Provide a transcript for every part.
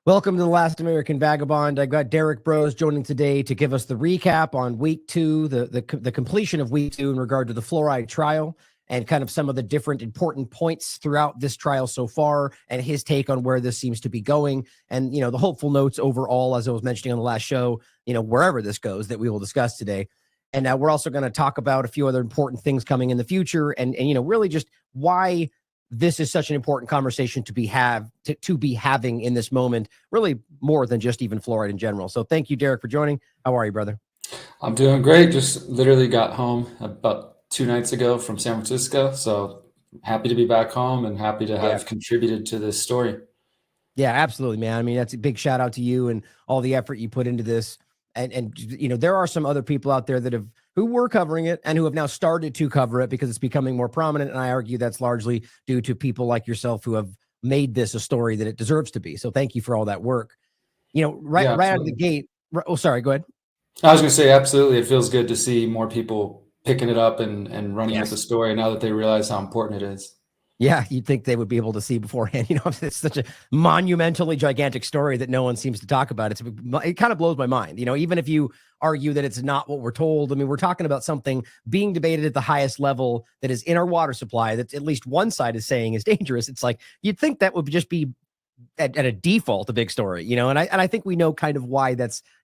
Welcome to The Last American Vagabond. I got Derrick Broze joining today to give us the recap on week two, the completion of week two in regard to the fluoride trial and kind of some of the different important points throughout this trial so far and his take on where this seems to be going. And, the hopeful notes overall, as I was mentioning on the last show, wherever this goes that we will discuss today. And now we're also going to talk about a few other important things coming in the future and really just why this is such an important conversation to be having in this moment, really more than just even fluoride in general. So thank you, Derrick, for joining. How are you, brother? I'm doing great. Just literally got home about 2 nights ago from San Francisco. So happy to be back home and happy to have contributed to this story. Yeah, absolutely, man. I mean, that's a big shout out to you and all the effort you put into this. And there are some other people out there who were covering it and who have now started to cover it because it's becoming more prominent. And I argue that's largely due to people like yourself who have made this a story that it deserves to be. So thank you for all that work. Right out of the gate. Oh, sorry, go ahead. I was going to say, absolutely. It feels good to see more people picking it up and running with the story now that they realize how important it is. Yeah, you'd think they would be able to see beforehand. It's such a monumentally gigantic story that no one seems to talk about. It kind of blows my mind. Even if you argue that it's not what we're told. I mean, we're talking about something being debated at the highest level that is in our water supply that at least one side is saying is dangerous. It's like you'd think that would just be at a default a big story, and I think we know kind of why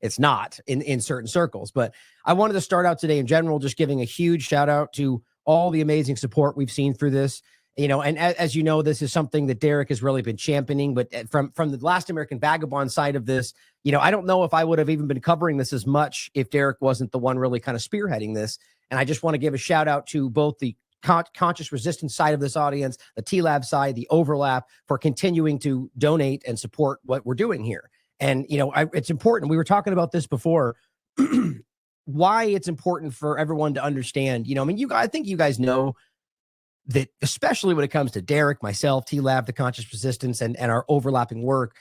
it's not in certain circles. But I wanted to start out today in general, just giving a huge shout out to all the amazing support we've seen through this. And as you know, this is something that Derrick has really been championing. But from the Last American Vagabond side of this, I don't know if I would have even been covering this as much if Derrick wasn't the one really kind of spearheading this. And I just want to give a shout out to both the conscious resistance side of this audience, the T-Lab side, the overlap, for continuing to donate and support what we're doing here. And, it's important. We were talking about this before, why it's important for everyone to understand, I think you guys know that, especially when it comes to Derrick, myself, T-Lab, the conscious resistance, and our overlapping work,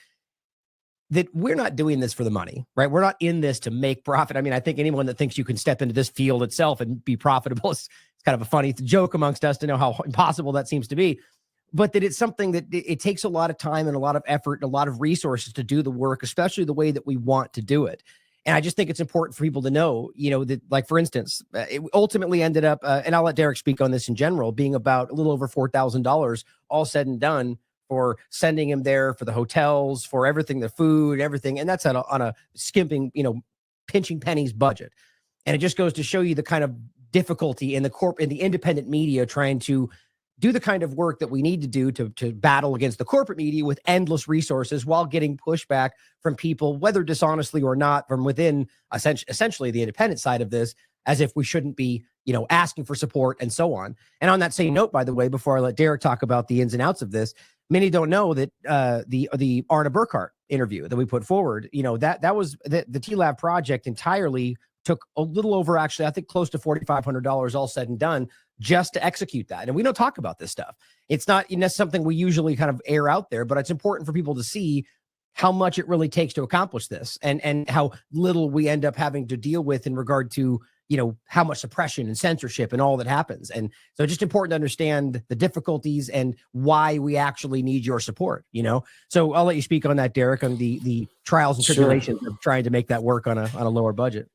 that we're not doing this for the money, right? We're not in this to make profit. I mean, I think anyone that thinks you can step into this field itself and be profitable, it's kind of a funny joke amongst us to know how impossible that seems to be. But that it's something that it takes a lot of time and a lot of effort and a lot of resources to do the work, especially the way that we want to do it. And I just think it's important for people to know, that, like, for instance, it ultimately ended up, and I'll let Derrick speak on this in general, being about a little over $4,000 all said and done for sending him there, for the hotels, for everything, the food, everything. And that's on a skimping, pinching pennies budget. And it just goes to show you the kind of difficulty in the independent media trying to do the kind of work that we need to do to battle against the corporate media with endless resources while getting pushback from people, whether dishonestly or not, from within essentially the independent side of this, as if we shouldn't be, asking for support and so on. And on that same note, by the way, before I let Derrick talk about the ins and outs of this, many don't know that the Arna Burkhart interview that we put forward, that was the T-Lab project entirely took a little over, actually, I think close to $4,500 all said and done just to execute that. And we don't talk about this stuff. It's not something we usually kind of air out there, but it's important for people to see how much it really takes to accomplish this and how little we end up having to deal with in regard to, how much suppression and censorship and all that happens. And so it's just important to understand the difficulties and why we actually need your support, So I'll let you speak on that, Derrick, on the trials and tribulations of trying to make that work on a lower budget.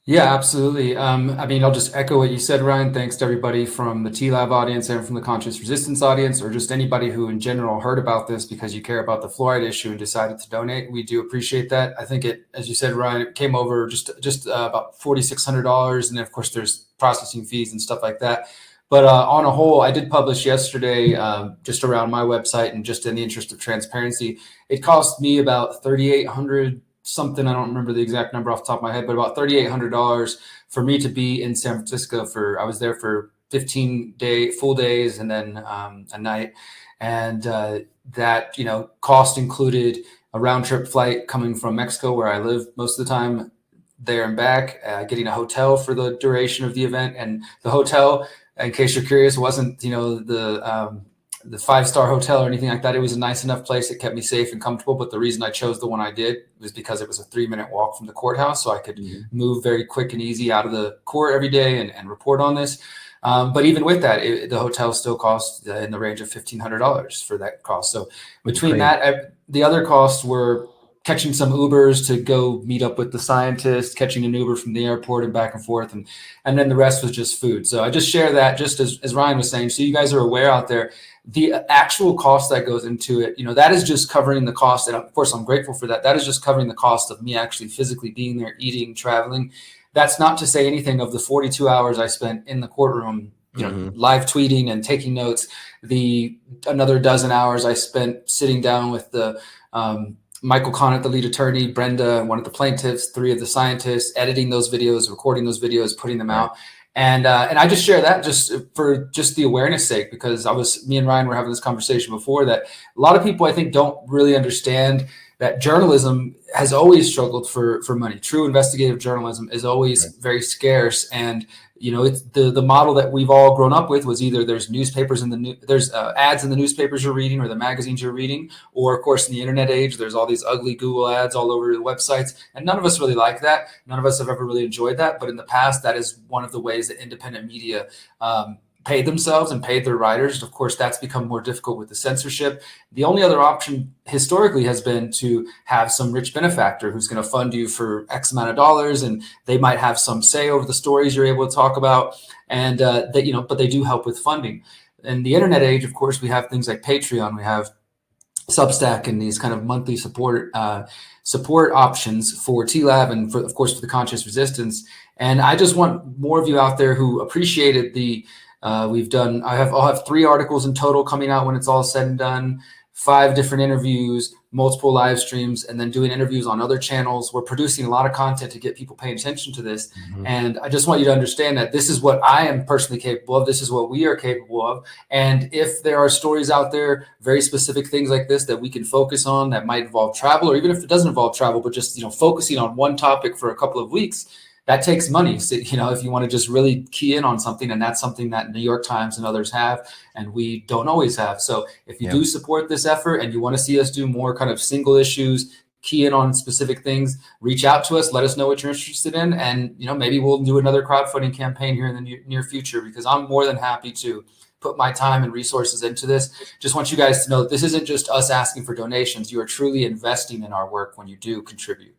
Yeah, absolutely. I'll just echo what you said, Ryan. Thanks to everybody from the T-Lab audience and from the Conscious Resistance audience, or just anybody who in general heard about this because you care about the fluoride issue and decided to donate. We do appreciate that. I think it, as you said, Ryan, it came over just about $4,600. And then, of course, there's processing fees and stuff like that. But on a whole, I did publish yesterday just around my website, and just in the interest of transparency, it cost me about $3,800 something. I don't remember the exact number off the top of my head, but about $3,800 for me to be in San Francisco I was there for 15 full days and then a night. And that, cost included a round trip flight coming from Mexico, where I live most of the time, there and back, getting a hotel for the duration of the event. And the hotel, in case you're curious, wasn't, the 5-star hotel or anything like that. It was a nice enough place that kept me safe and comfortable. But the reason I chose the one I did was because it was a 3-minute walk from the courthouse. So I could move very quick and easy out of the court every day and report on this. But even with that, the hotel still cost in the range of $1,500 for that cost. So between that, the other costs were catching some Ubers to go meet up with the scientists, catching an Uber from the airport and back and forth. And then the rest was just food. So I just share that just as Ryan was saying, so you guys are aware out there, the actual cost that goes into it, that is just covering the cost. And of course, I'm grateful for that. That is just covering the cost of me actually physically being there, eating, traveling. That's not to say anything of the 42 hours I spent in the courtroom, live tweeting and taking notes, another dozen hours I spent sitting down with the Michael Conant, the lead attorney, Brenda, one of the plaintiffs, 3 of the scientists, editing those videos, recording those videos, putting them out. And I just share that just for the awareness sake, because me and Ryan were having this conversation before, that a lot of people I think don't really understand that journalism has always struggled for money. True investigative journalism is always very scarce. And it's the model that we've all grown up with was either there's newspapers there's ads in the newspapers you're reading or the magazines you're reading, or of course in the internet age, there's all these ugly Google ads all over the websites. And none of us really like that. None of us have ever really enjoyed that. But in the past, that is one of the ways that independent media paid themselves and paid their writers. Of course, that's become more difficult with the censorship. The only other option historically has been to have some rich benefactor who's going to fund you for X amount of dollars, and they might have some say over the stories you're able to talk about, and but they do help with funding. In the internet age, of course, we have things like Patreon, we have Substack, and these kind of monthly support options for TLAV and of course for the conscious resistance. And I just want more of you out there who appreciated I'll have 3 articles in total coming out when it's all said and done, 5 different interviews, multiple live streams, and then doing interviews on other channels. We're producing a lot of content to get people paying attention to this. And I just want you to understand that this is what I am personally capable of. This is what we are capable of. And if there are stories out there, very specific things like this that we can focus on that might involve travel, or even if it doesn't involve travel, but just, focusing on one topic for a couple of weeks, that takes money. So, if you want to just really key in on something, and that's something that New York Times and others have, and we don't always have. So if you do support this effort and you want to see us do more kind of single issues, key in on specific things, reach out to us, let us know what you're interested in. And, maybe we'll do another crowdfunding campaign here in the near future, because I'm more than happy to put my time and resources into this. Just want you guys to know that this isn't just us asking for donations. You are truly investing in our work when you do contribute.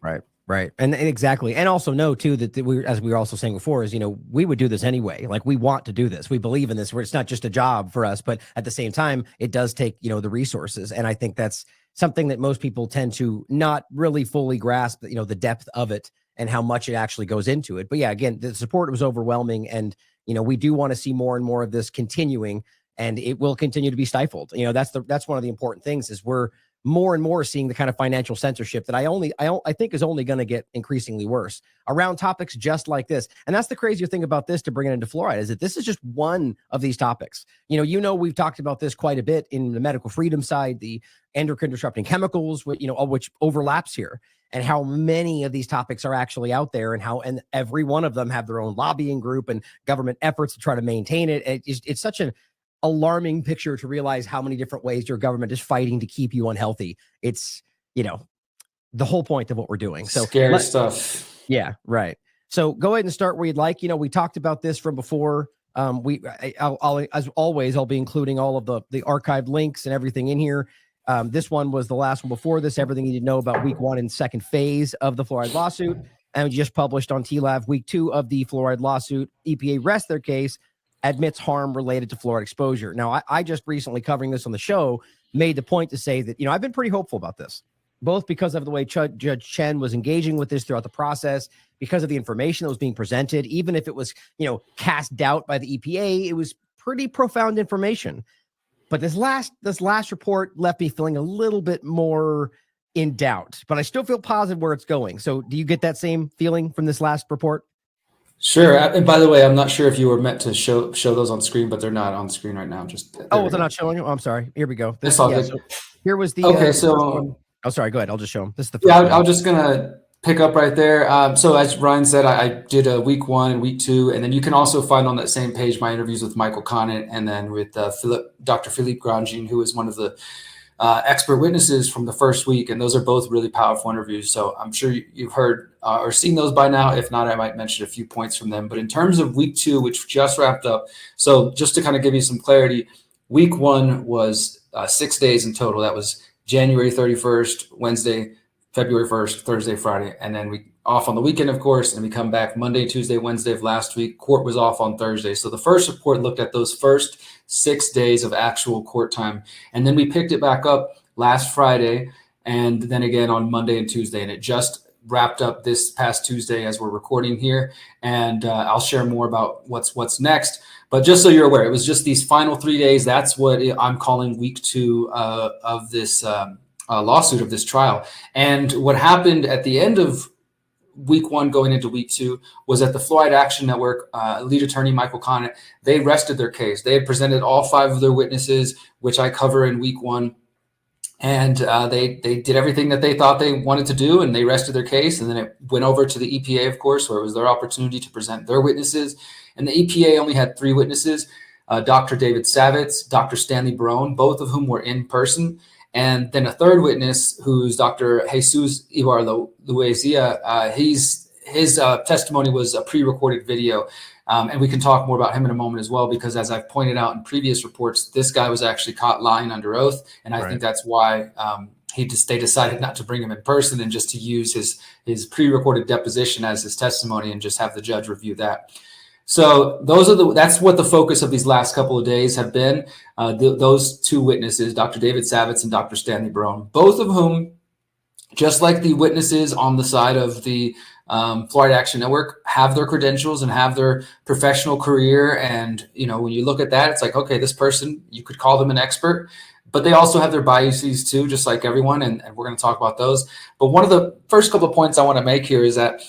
Right. And exactly. And also know too, that as we were also saying before, is, we would do this anyway. Like, we want to do this. We believe in this, where it's not just a job for us, but at the same time, it does take, the resources. And I think that's something that most people tend to not really fully grasp, the depth of it and how much it actually goes into it. But yeah, again, the support was overwhelming, and, we do want to see more and more of this continuing, and it will continue to be stifled. That's one of the important things, is we're more and more seeing the kind of financial censorship that I think is only going to get increasingly worse around topics just like this. And that's the crazier thing about this, to bring it into fluoride, is that this is just one of these topics. We've talked about this quite a bit in the medical freedom side, the endocrine disrupting chemicals, which overlaps here, and how many of these topics are actually out there, and every one of them have their own lobbying group and government efforts to try to maintain it. It's such an alarming picture to realize how many different ways your government is fighting to keep you unhealthy. It's, the whole point of what we're doing. So scary stuff. Yeah, right. So go ahead and start where you'd like. We talked about this from before. I'll as always, I'll be including all of the archived links and everything in here. This one was the last one before this, everything you need to know about week 1 and second phase of the fluoride lawsuit. And we just published on TLAV week 2 of the fluoride lawsuit. EPA rests their case, admits harm related to fluoride exposure. Now, I just recently, covering this on the show, made the point to say that, I've been pretty hopeful about this, both because of the way Judge Chen was engaging with this throughout the process, because of the information that was being presented. Even if it was, cast doubt by the EPA, it was pretty profound information. But this last report left me feeling a little bit more in doubt, but I still feel positive where it's going. So do you get that same feeling from this last report? Sure. And by the way, I'm not sure if you were meant to show those on screen, but they're not on screen right now. They're not showing you? Oh, I'm sorry. Here we go. So here was the okay. Oh, sorry. Go ahead. I'll just show them. This is the first one. I'm just gonna pick up right there. So as Ryan said, I did a week 1 and week 2, and then you can also find on that same page my interviews with Michael Conant, and then with Dr. Philippe Grandjean, who is one of the expert witnesses from the first week, and those are both really powerful interviews. So I'm sure you've heard or seen those by now. If not, I might mention a few points from them. But in terms of week 2, which just wrapped up, so just to kind of give you some clarity, week 1 was 6 days in total. That was January 31st, Wednesday, February 1st, Thursday, Friday, and then we off on the weekend, of course, and we come back Monday, Tuesday, Wednesday of last week. Court was off on Thursday. So the first report looked at those first 6 days of actual court time. And then we picked it back up last Friday and then again on Monday and Tuesday. And it just wrapped up this past Tuesday as we're recording here. And I'll share more about what's next. But just so you're aware, it was just these final 3 days. That's what I'm calling week 2 of this lawsuit, of this trial. And what happened at the end of week 1 going into week 2 was that the Fluoride Action Network lead attorney Michael Connett, they rested their case. They had presented all 5 of their witnesses, which I cover in week 1. And they did everything that they thought they wanted to do, and they rested their case. And then it went over to the EPA, of course, where it was their opportunity to present their witnesses. And the EPA only had 3 witnesses, Dr. David Savitz, Dr. Stanley Barone, both of whom were in person. And then a third witness, who's Dr. Jesus Ibarluezia, his testimony was a pre-recorded video. And we can talk more about him in a moment as well, because as I've pointed out in previous reports, this guy was actually caught lying under oath. And I think that's why they decided not to bring him in person and just to use his pre-recorded deposition as his testimony and just have the judge review that. So that's what the focus of these last couple of days have been. Those 2 witnesses, Dr. David Savitz and Dr. Stanley Barone, both of whom, just like the witnesses on the side of the Fluoride Action Network, have their credentials and have their professional career. And, when you look at that, it's like, okay, this person, you could call them an expert, but they also have their biases too, just like everyone. And we're going to talk about those. But one of the first couple of points I want to make here is that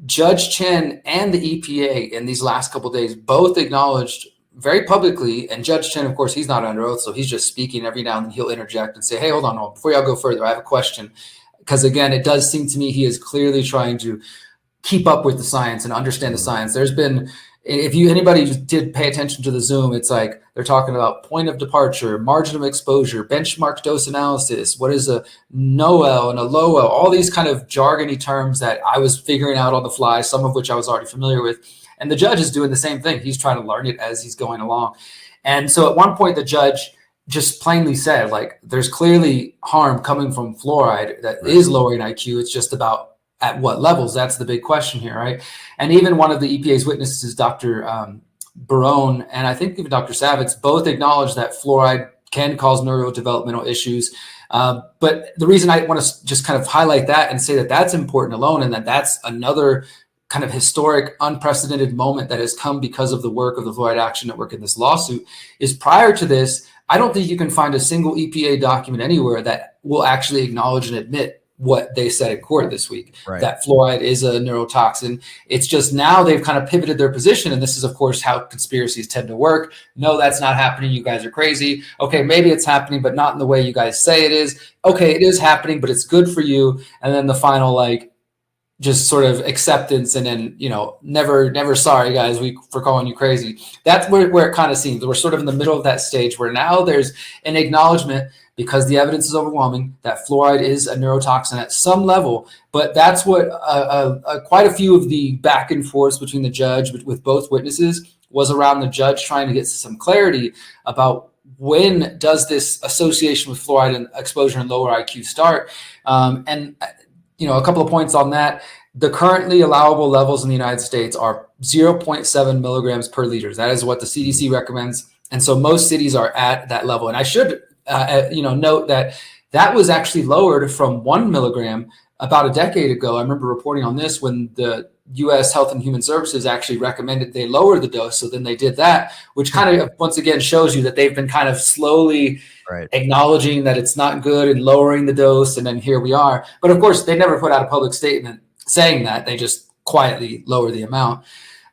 Judge Chen and the EPA in these last couple of days both acknowledged very publicly, and Judge Chen, of course, he's not under oath, so he's just speaking. Every now and then he'll interject and say, hey, hold on, before y'all go further, I have a question. Because again, it does seem to me he is clearly trying to keep up with the science and understand the science. There's been, if anybody did pay attention to the Zoom, it's like they're talking about point of departure, margin of exposure, benchmark dose analysis, what is a NOEL and a LOEL, all these kind of jargony terms that I was figuring out on the fly, some of which I was already familiar with. And the judge is doing the same thing. He's trying to learn it as he's going along. And so at one point, the judge just plainly said, like, there's clearly harm coming from fluoride that is lowering IQ. It's just about at what levels. That's the big question here, right? And even one of the EPA's witnesses, Dr. Barone, and I think even Dr. Savitz, both acknowledged that fluoride can cause neurodevelopmental issues. But the reason I want to just kind of highlight that and say that that's important alone, and that that's another kind of historic, unprecedented moment that has come because of the work of the Fluoride Action Network in this lawsuit, is prior to this, I don't think you can find a single EPA document anywhere that will actually acknowledge and admit what they said in court this week, that fluoride is a neurotoxin. It's just now they've kind of pivoted their position. And this is, of course, how conspiracies tend to work. No, that's not happening. You guys are crazy. Okay, maybe it's happening, but not in the way you guys say it is. Okay, it is happening, but it's good for you. And then the final, like, just sort of acceptance, and then, never sorry guys for calling you crazy. That's where it kind of seems we're sort of in the middle of that stage where now there's an acknowledgement, because the evidence is overwhelming, that fluoride is a neurotoxin at some level. But that's what quite a few of the back and forth between the judge with both witnesses was around the judge trying to get some clarity about when does this association with fluoride and exposure and lower IQ start. A couple of points on that. The currently allowable levels in the United States are 0.7 milligrams per liter. That is what the CDC recommends. And so most cities are at that level. And I should note that was actually lowered from 1 milligram about a decade ago. I remember reporting on this when the U.S. Health and Human Services actually recommended they lower the dose. So then they did that, which kind of, once again, shows you that they've been kind of slowly acknowledging that it's not good and lowering the dose. And then here we are. But of course, they never put out a public statement saying that. They just quietly lower the amount.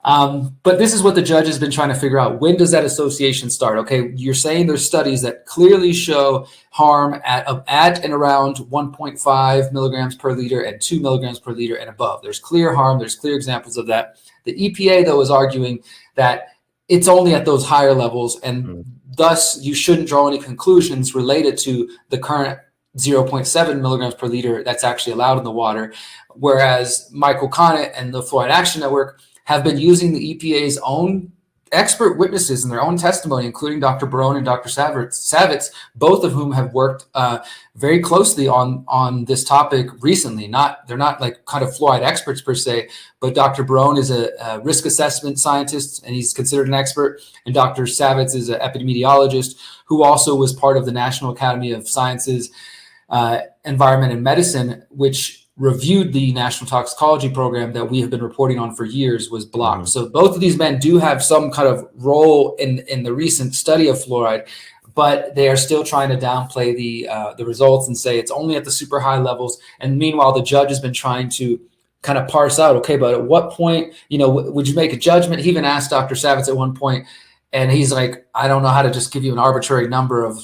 But this is what the judge has been trying to figure out. When does that association start? Okay, you're saying there's studies that clearly show harm at and around 1.5 milligrams per liter and 2 milligrams per liter and above. There's clear harm. There's clear examples of that. The EPA, though, is arguing that it's only at those higher levels, and thus you shouldn't draw any conclusions related to the current 0.7 milligrams per liter that's actually allowed in the water. Whereas Michael Connett and the Fluoride Action Network have been using the EPA's own expert witnesses in their own testimony, including Dr. Barone and Dr. Savitz, both of whom have worked very closely on this topic recently. They're not like kind of fluoride experts per se, but Dr. Barone is a risk assessment scientist, and he's considered an expert. And Dr. Savitz is an epidemiologist who also was part of the National Academy of Sciences, Environment and Medicine, which reviewed the national toxicology program that we have been reporting on for years was blocked. So both of these men do have some kind of role in the recent study of fluoride, but they are still trying to downplay the results and say it's only at the super high levels. And meanwhile, the judge has been trying to kind of parse out, okay, but at what point, would you make a judgment? He even asked Dr. Savitz at one point, and he's like, I don't know how to just give you an arbitrary number of,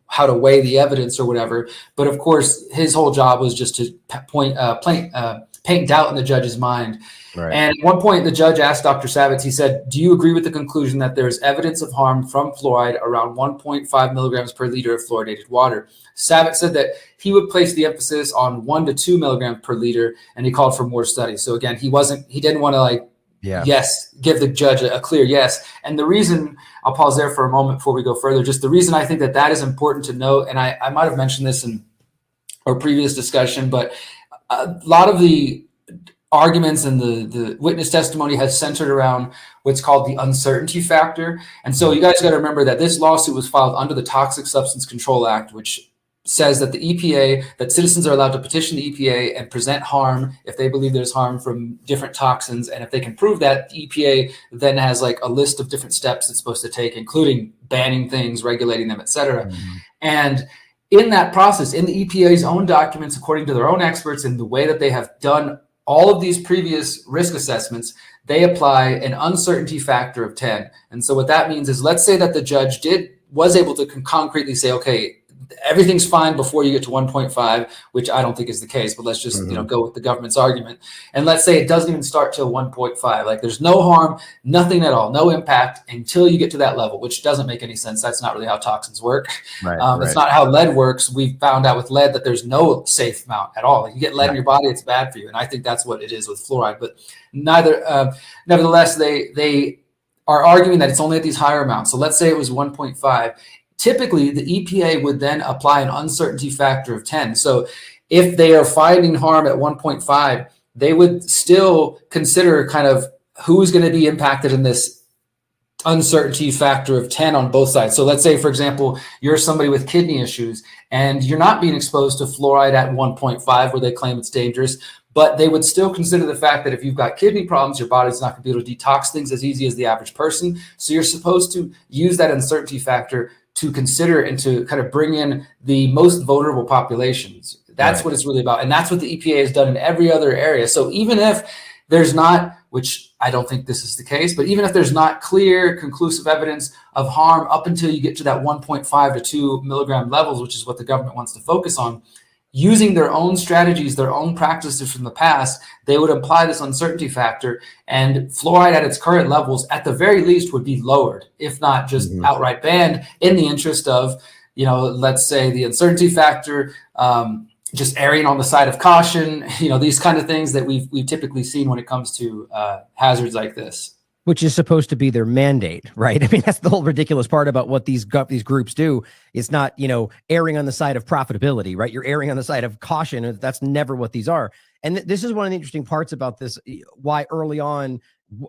how to weigh the evidence or whatever. But of course, his whole job was just to paint doubt in the judge's mind. Right. And at one point, the judge asked Dr. Savitz, he said, do you agree with the conclusion that there is evidence of harm from fluoride around 1.5 milligrams per liter of fluoridated water? Savitz said that he would place the emphasis on 1 to 2 milligrams per liter, and he called for more studies. So again, he didn't want to yes, give the judge a clear yes. And the reason, I'll pause there for a moment before we go further, just the reason I think that is important to note, and I might have mentioned this in our previous discussion, but a lot of the arguments and the witness testimony has centered around what's called the uncertainty factor. And so you guys got to remember that this lawsuit was filed under the Toxic Substance Control Act, which says that the EPA, that citizens are allowed to petition the EPA and present harm if they believe there's harm from different toxins. And if they can prove that, the EPA then has like a list of different steps it's supposed to take, including banning things, regulating them, et cetera. And in that process, in the EPA's own documents, according to their own experts, in the way that they have done all of these previous risk assessments, they apply an uncertainty factor of 10. And so what that means is, let's say that the judge was able to concretely say, okay, everything's fine before you get to 1.5, which I don't think is the case, but let's just go with the government's argument. And let's say it doesn't even start till 1.5. Like there's no harm, nothing at all, no impact until you get to that level, which doesn't make any sense. That's not really how toxins work. Right. It's not how lead works. We found out with lead that there's no safe amount at all. Like you get lead in your body, it's bad for you. And I think that's what it is with fluoride. But nevertheless, they are arguing that it's only at these higher amounts. So let's say it was 1.5. Typically, the EPA would then apply an uncertainty factor of 10. So if they are finding harm at 1.5, they would still consider kind of who's going to be impacted in this uncertainty factor of 10 on both sides. So let's say, for example, you're somebody with kidney issues and you're not being exposed to fluoride at 1.5 where they claim it's dangerous, but they would still consider the fact that if you've got kidney problems, your body's not going to be able to detox things as easy as the average person. So you're supposed to use that uncertainty factor to consider and to kind of bring in the most vulnerable populations. That's what it's really about. And that's what the EPA has done in every other area. So even if there's not, which I don't think this is the case, but even if there's not clear, conclusive evidence of harm up until you get to that 1.5 to 2 milligram levels, which is what the government wants to focus on, using their own strategies, their own practices from the past, they would apply this uncertainty factor, and fluoride at its current levels, at the very least, would be lowered, if not just outright banned, in the interest of, let's say the uncertainty factor, just erring on the side of caution, these kind of things that we've typically seen when it comes to hazards like this. Which is supposed to be their mandate, right? I mean, that's the whole ridiculous part about what these groups do. It's not, erring on the side of profitability, right? You're erring on the side of caution, and that's never what these are. And this is one of the interesting parts about this, why early on,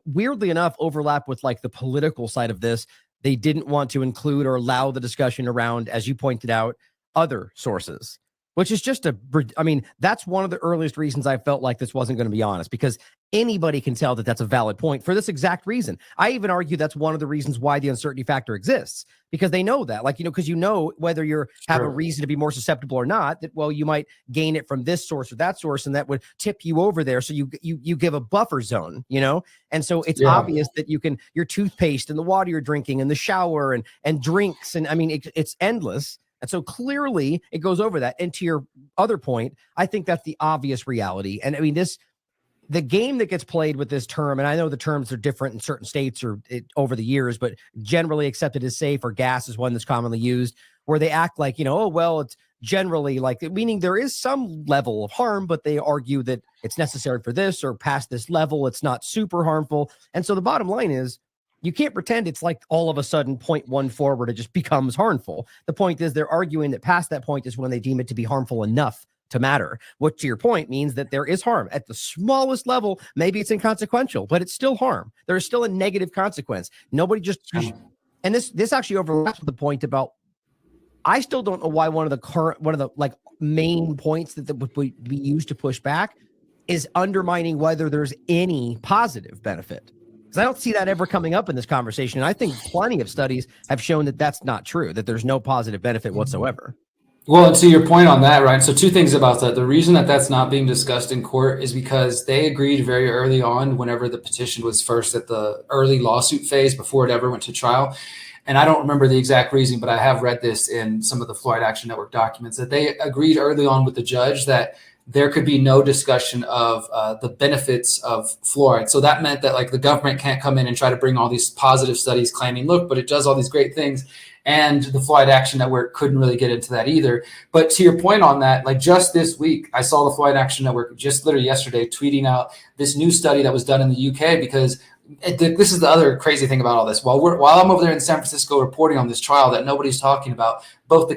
weirdly enough, overlap with like the political side of this. They didn't want to include or allow the discussion around, as you pointed out, other sources, which is just that's one of the earliest reasons I felt like this wasn't going to be honest, because anybody can tell that that's a valid point for this exact reason. I even argue that's one of the reasons why the uncertainty factor exists, because they know that, because whether you have a reason to be more susceptible or not, that, well, you might gain it from this source or that source, and that would tip you over there. So you give a buffer zone, and so it's obvious that your toothpaste and the water you're drinking and the shower and drinks. And I mean, it's endless. And so clearly it goes over that. And to your other point, I think that's the obvious reality. And I mean, the game that gets played with this term, and I know the terms are different in certain states or over the years, but generally accepted as safe, or gas is one that's commonly used, where they act like, it's generally like, meaning there is some level of harm, but they argue that it's necessary for this, or past this level, it's not super harmful. And so the bottom line is, You can't pretend it's like all of a sudden 0.1 forward, it just becomes harmful. The point is they're arguing that past that point is when they deem it to be harmful enough to matter, which to your point means that there is harm at the smallest level. Maybe it's inconsequential, but it's still harm. There's still a negative consequence. Nobody just, and this actually overlaps with the point about, I still don't know why one of the like main points that would be used to push back is undermining whether there's any positive benefit. Because I don't see that ever coming up in this conversation. And I think plenty of studies have shown that that's not true, that there's no positive benefit whatsoever. Well, and to your point on that, Ryan, so two things about that. The reason that that's not being discussed in court is because they agreed very early on, whenever the petition was first at the early lawsuit phase before it ever went to trial. And I don't remember the exact reason, but I have read this in some of the Fluoride Action Network documents, that they agreed early on with the judge that there could be no discussion of the benefits of fluoride. So that meant that like the government can't come in and try to bring all these positive studies claiming, look, but it does all these great things. And the Fluoride Action Network couldn't really get into that either. But to your point on that, like just this week, I saw the Fluoride Action Network just literally yesterday tweeting out this new study that was done in the UK, because this is the other crazy thing about all this. While I'm over there in San Francisco reporting on this trial that nobody's talking about, both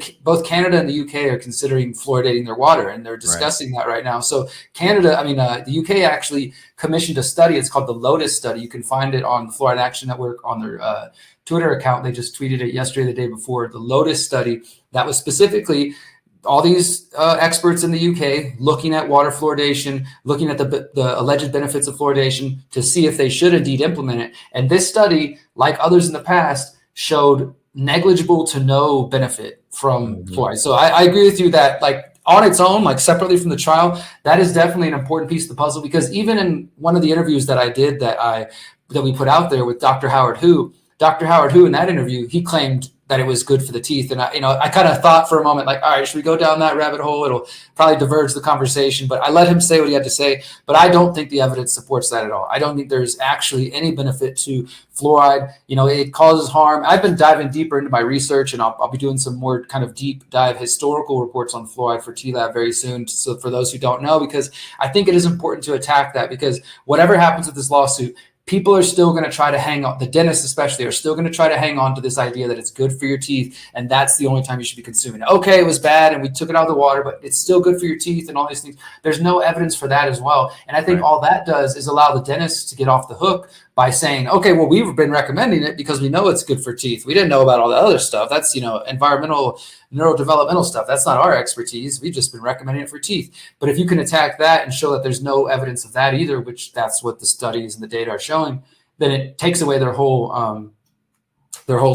Canada and the UK are considering fluoridating their water, and they're discussing that right now. So the UK actually commissioned a study. It's called the Lotus study. You can find it on the Fluoride Action Network on their Twitter account. They just tweeted it yesterday, the day before. The Lotus study that was specifically all these experts in the UK looking at water fluoridation, looking at the alleged benefits of fluoridation to see if they should indeed implement it. And this study, like others in the past, showed negligible to no benefit from fluoride. So I agree with you that like on its own, like separately from the trial, that is definitely an important piece of the puzzle, because even in one of the interviews that I did that we put out there with Dr. Howard Hu in that interview, he claimed that it was good for the teeth. And I kind of thought for a moment, like, all right, should we go down that rabbit hole? It'll probably diverge the conversation, but I let him say what he had to say. But I don't think the evidence supports that at all. I don't think there's actually any benefit to fluoride. It causes harm. I've been diving deeper into my research, and I'll be doing some more kind of deep dive historical reports on fluoride for TLAB very soon. So for those who don't know, because I think it is important to attack that, because whatever happens with this lawsuit, people are still going to try to hang on, the dentists especially are still going to try to hang on to this idea that it's good for your teeth, and that's the only time you should be consuming it. Okay, it was bad and we took it out of the water, but it's still good for your teeth and all these things. There's no evidence for that as well. And I think all that does is allow the dentists to get off the hook by saying, okay, well, we've been recommending it because we know it's good for teeth. We didn't know about all the other stuff. That's, environmental, neurodevelopmental stuff. That's not our expertise. We've just been recommending it for teeth. But if you can attack that and show that there's no evidence of that either, which that's what the studies and the data are showing, then it takes away their whole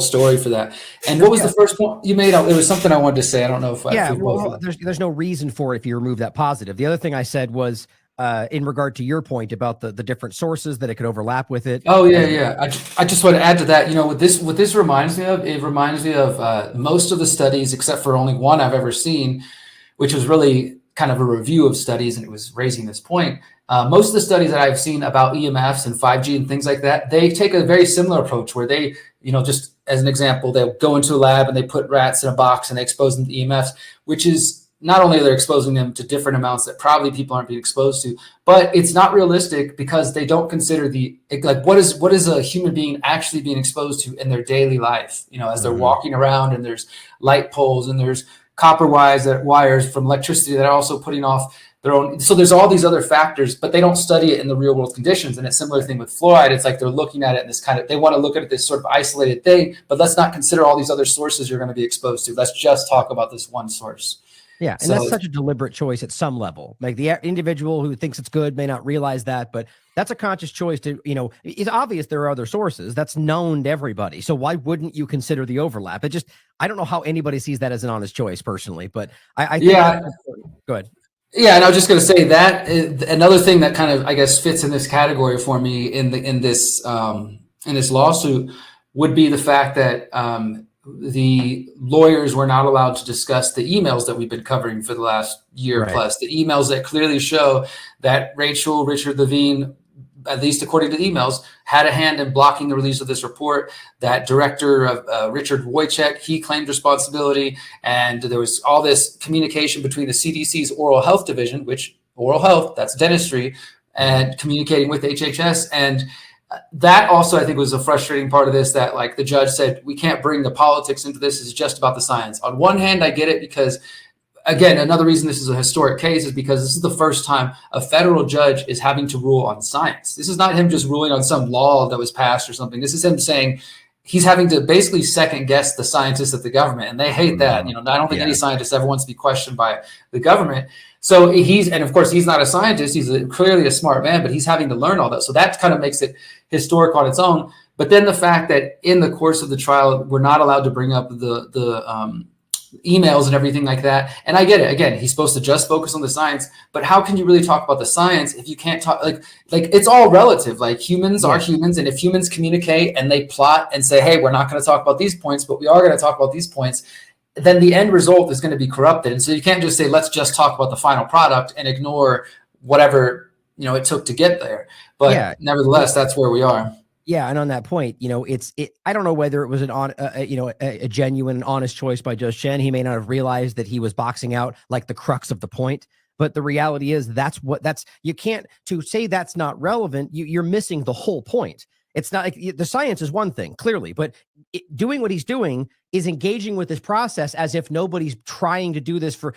story for that. And what was the first point you made? It was something I wanted to say. I don't know if there's no reason for it if you remove that positive. The other thing I said was, in regard to your point about the different sources that it could overlap with it. Oh yeah. I just want to add to that. What this reminds me of, it reminds me of most of the studies, except for only one I've ever seen, which was really kind of a review of studies, and it was raising this point. Most of the studies that I've seen about EMFs and 5G and things like that, they take a very similar approach where they, just as an example, they'll go into a lab and they put rats in a box and they expose them to EMFs, which is not only are they exposing them to different amounts that probably people aren't being exposed to, but it's not realistic because they don't consider what is a human being actually being exposed to in their daily life, as they're walking around, and there's light poles and there's copper wires from electricity that are also putting off their own. So there's all these other factors, but they don't study it in the real world conditions. And it's a similar thing with fluoride. It's like they're looking at it in this they want to look at it this sort of isolated thing, but let's not consider all these other sources you're going to be exposed to. Let's just talk about this one source. Yeah, and that's such a deliberate choice at some level. Like the individual who thinks it's good may not realize that, but that's a conscious choice to, it's obvious there are other sources. That's known to everybody. So why wouldn't you consider the overlap? I don't know how anybody sees that as an honest choice personally, but I think go ahead. Yeah, and I was just going to say that another thing that kind of, I guess, fits in this category for me in this lawsuit would be the fact that the lawyers were not allowed to discuss the emails that we've been covering for the last year plus, the emails that clearly show that Richard Levine, at least according to the emails, had a hand in blocking the release of this report. That director of Richard Wojcik, he claimed responsibility. And there was all this communication between the CDC's oral health division, which oral health, that's dentistry, and communicating with HHS. And that also, I think, was a frustrating part of this, that like the judge said, we can't bring the politics into this. It's just about the science. On one hand, I get it, because again, another reason this is a historic case is because this is the first time a federal judge is having to rule on science. This is not him just ruling on some law that was passed or something. This is him saying he's having to basically second guess the scientists at the government, and they hate that. You know, I don't think any scientist ever wants to be questioned by the government. So and of course, he's not a scientist. He's clearly a smart man, but he's having to learn all that. So that kind of makes it historic on its own. But then the fact that in the course of the trial, we're not allowed to bring up the emails and everything like that. And I get it. Again, he's supposed to just focus on the science, but how can you really talk about the science if you can't talk, like it's all relative. Like humans are humans. And if humans communicate and they plot and say, hey, we're not going to talk about these points, but we are going to talk about these points, then the end result is going to be corrupted. And so you can't just say, let's just talk about the final product and ignore whatever, it took to get there. But nevertheless, that's where we are. Yeah, and on that point, I don't know whether it was a genuine and honest choice by Judge Chen. He may not have realized that he was boxing out like the crux of the point, but the reality is you can't, to say that's not relevant, you're missing the whole point. It's not like the science is one thing, clearly, but doing what he's doing is engaging with this process as if nobody's trying to do this for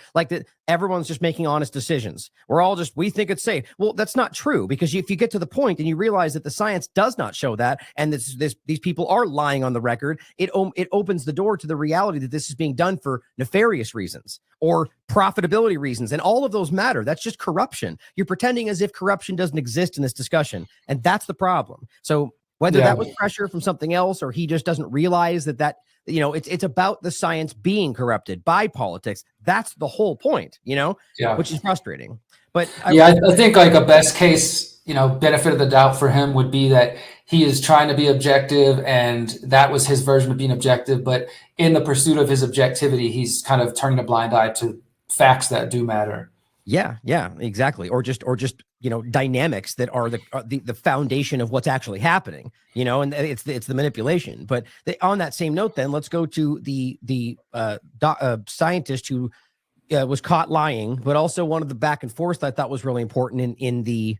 everyone's just making honest decisions. We think it's safe. Well, that's not true, because if you get to the point and you realize that the science does not show that, and these people are lying on the record, it opens the door to the reality that this is being done for nefarious reasons or profitability reasons. And all of those matter. That's just corruption. You're pretending as if corruption doesn't exist in this discussion. And that's the problem. So whether that was pressure from something else, or he just doesn't realize that it's about the science being corrupted by politics. That's the whole point, which is frustrating. But I think like a best case, benefit of the doubt for him would be that he is trying to be objective, and that was his version of being objective. But in the pursuit of his objectivity, he's kind of turning a blind eye to facts that do matter. Yeah, exactly. Or just dynamics that are the foundation of what's actually happening, and it's the manipulation. But on that same note, then let's go to the scientist who was caught lying, but also one of the back and forth I thought was really important in the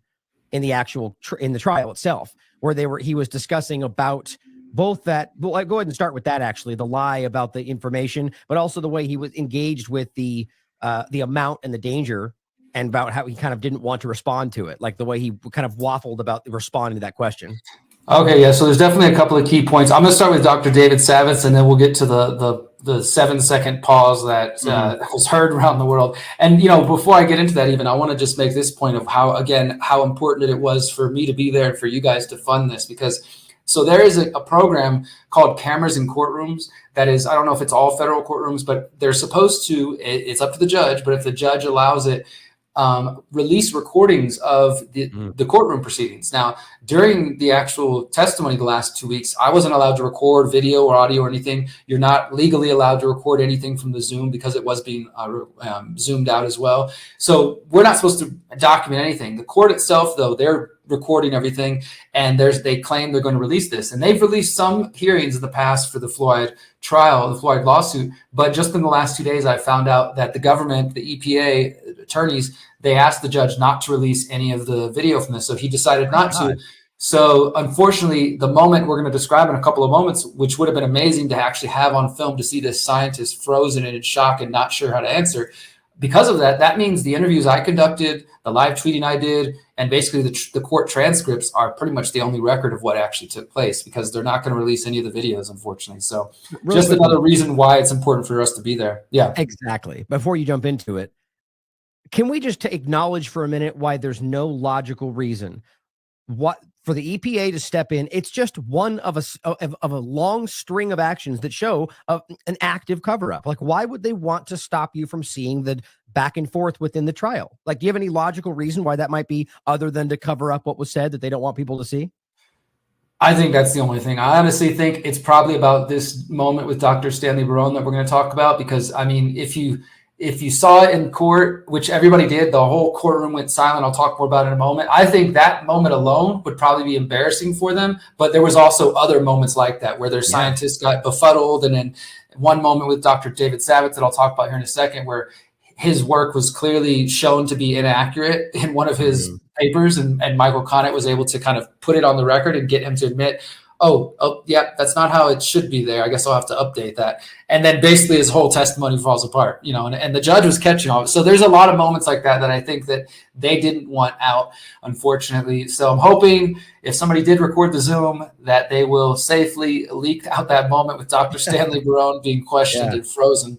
actual in the trial itself, where he was discussing about both that. Well, go ahead and start with that, actually, the lie about the information, but also the way he was engaged with the amount and the danger, and about how he kind of didn't want to respond to it, like the way he kind of waffled about responding to that question. Okay, yeah. So there's definitely a couple of key points. I'm going to start with Dr. David Savitz, and then we'll get to the 7-second pause that was heard around the world. And before I get into that, even I want to just make this point of how important it was for me to be there and for you guys to fund this, because so there is a program called Cameras in Courtrooms that is, I don't know if it's all federal courtrooms, but they're supposed to, it's up to the judge, but if the judge allows it, release recordings of the courtroom proceedings. Now, during the actual testimony the last 2 weeks, I wasn't allowed to record video or audio or anything. You're not legally allowed to record anything from the Zoom because it was being zoomed out as well. So we're not supposed to document anything. The court itself, though, they're recording everything, and they claim they're going to release this. And they've released some hearings in the past for the Fluoride trial, the Fluoride lawsuit. But just in the last 2 days, I found out that the government, the EPA attorneys, they asked the judge not to release any of the video from this. So he decided not to. So unfortunately, the moment we're going to describe in a couple of moments, which would have been amazing to actually have on film, to see this scientist frozen and in shock and not sure how to answer. Because of that means the interviews I conducted, the live tweeting I did, and basically the court transcripts are pretty much the only record of what actually took place, because they're not going to release any of the videos, unfortunately. So just another reason why it's important for us to be there. Yeah, exactly. Before you jump into it, can we just acknowledge for a minute why there's no logical reason for the EPA to step in? It's just one of a long string of actions that show an active cover-up. Like, why would they want to stop you from seeing the back and forth within the trial? Like, do you have any logical reason why that might be, other than to cover up what was said that they don't want people to see? I think that's the only thing. I honestly think it's probably about this moment with Dr. Stanley Barone that we're going to talk about, because, I mean, if you saw it in court, which everybody did, the whole courtroom went silent. I'll talk more about it in a moment. I think that moment alone would probably be embarrassing for them. But there was also other moments like that where their scientists got befuddled. And then one moment with Dr. David Savitz that I'll talk about here in a second, where his work was clearly shown to be inaccurate in one of his papers, and Michael Connett was able to kind of put it on the record and get him to admit, oh, yeah, that's not how it should be there. I guess I'll have to update that. And then basically his whole testimony falls apart, and the judge was catching all of it. So there's a lot of moments like that I think that they didn't want out, unfortunately. So I'm hoping if somebody did record the Zoom that they will safely leak out that moment with Dr. Stanley Barone being questioned and frozen.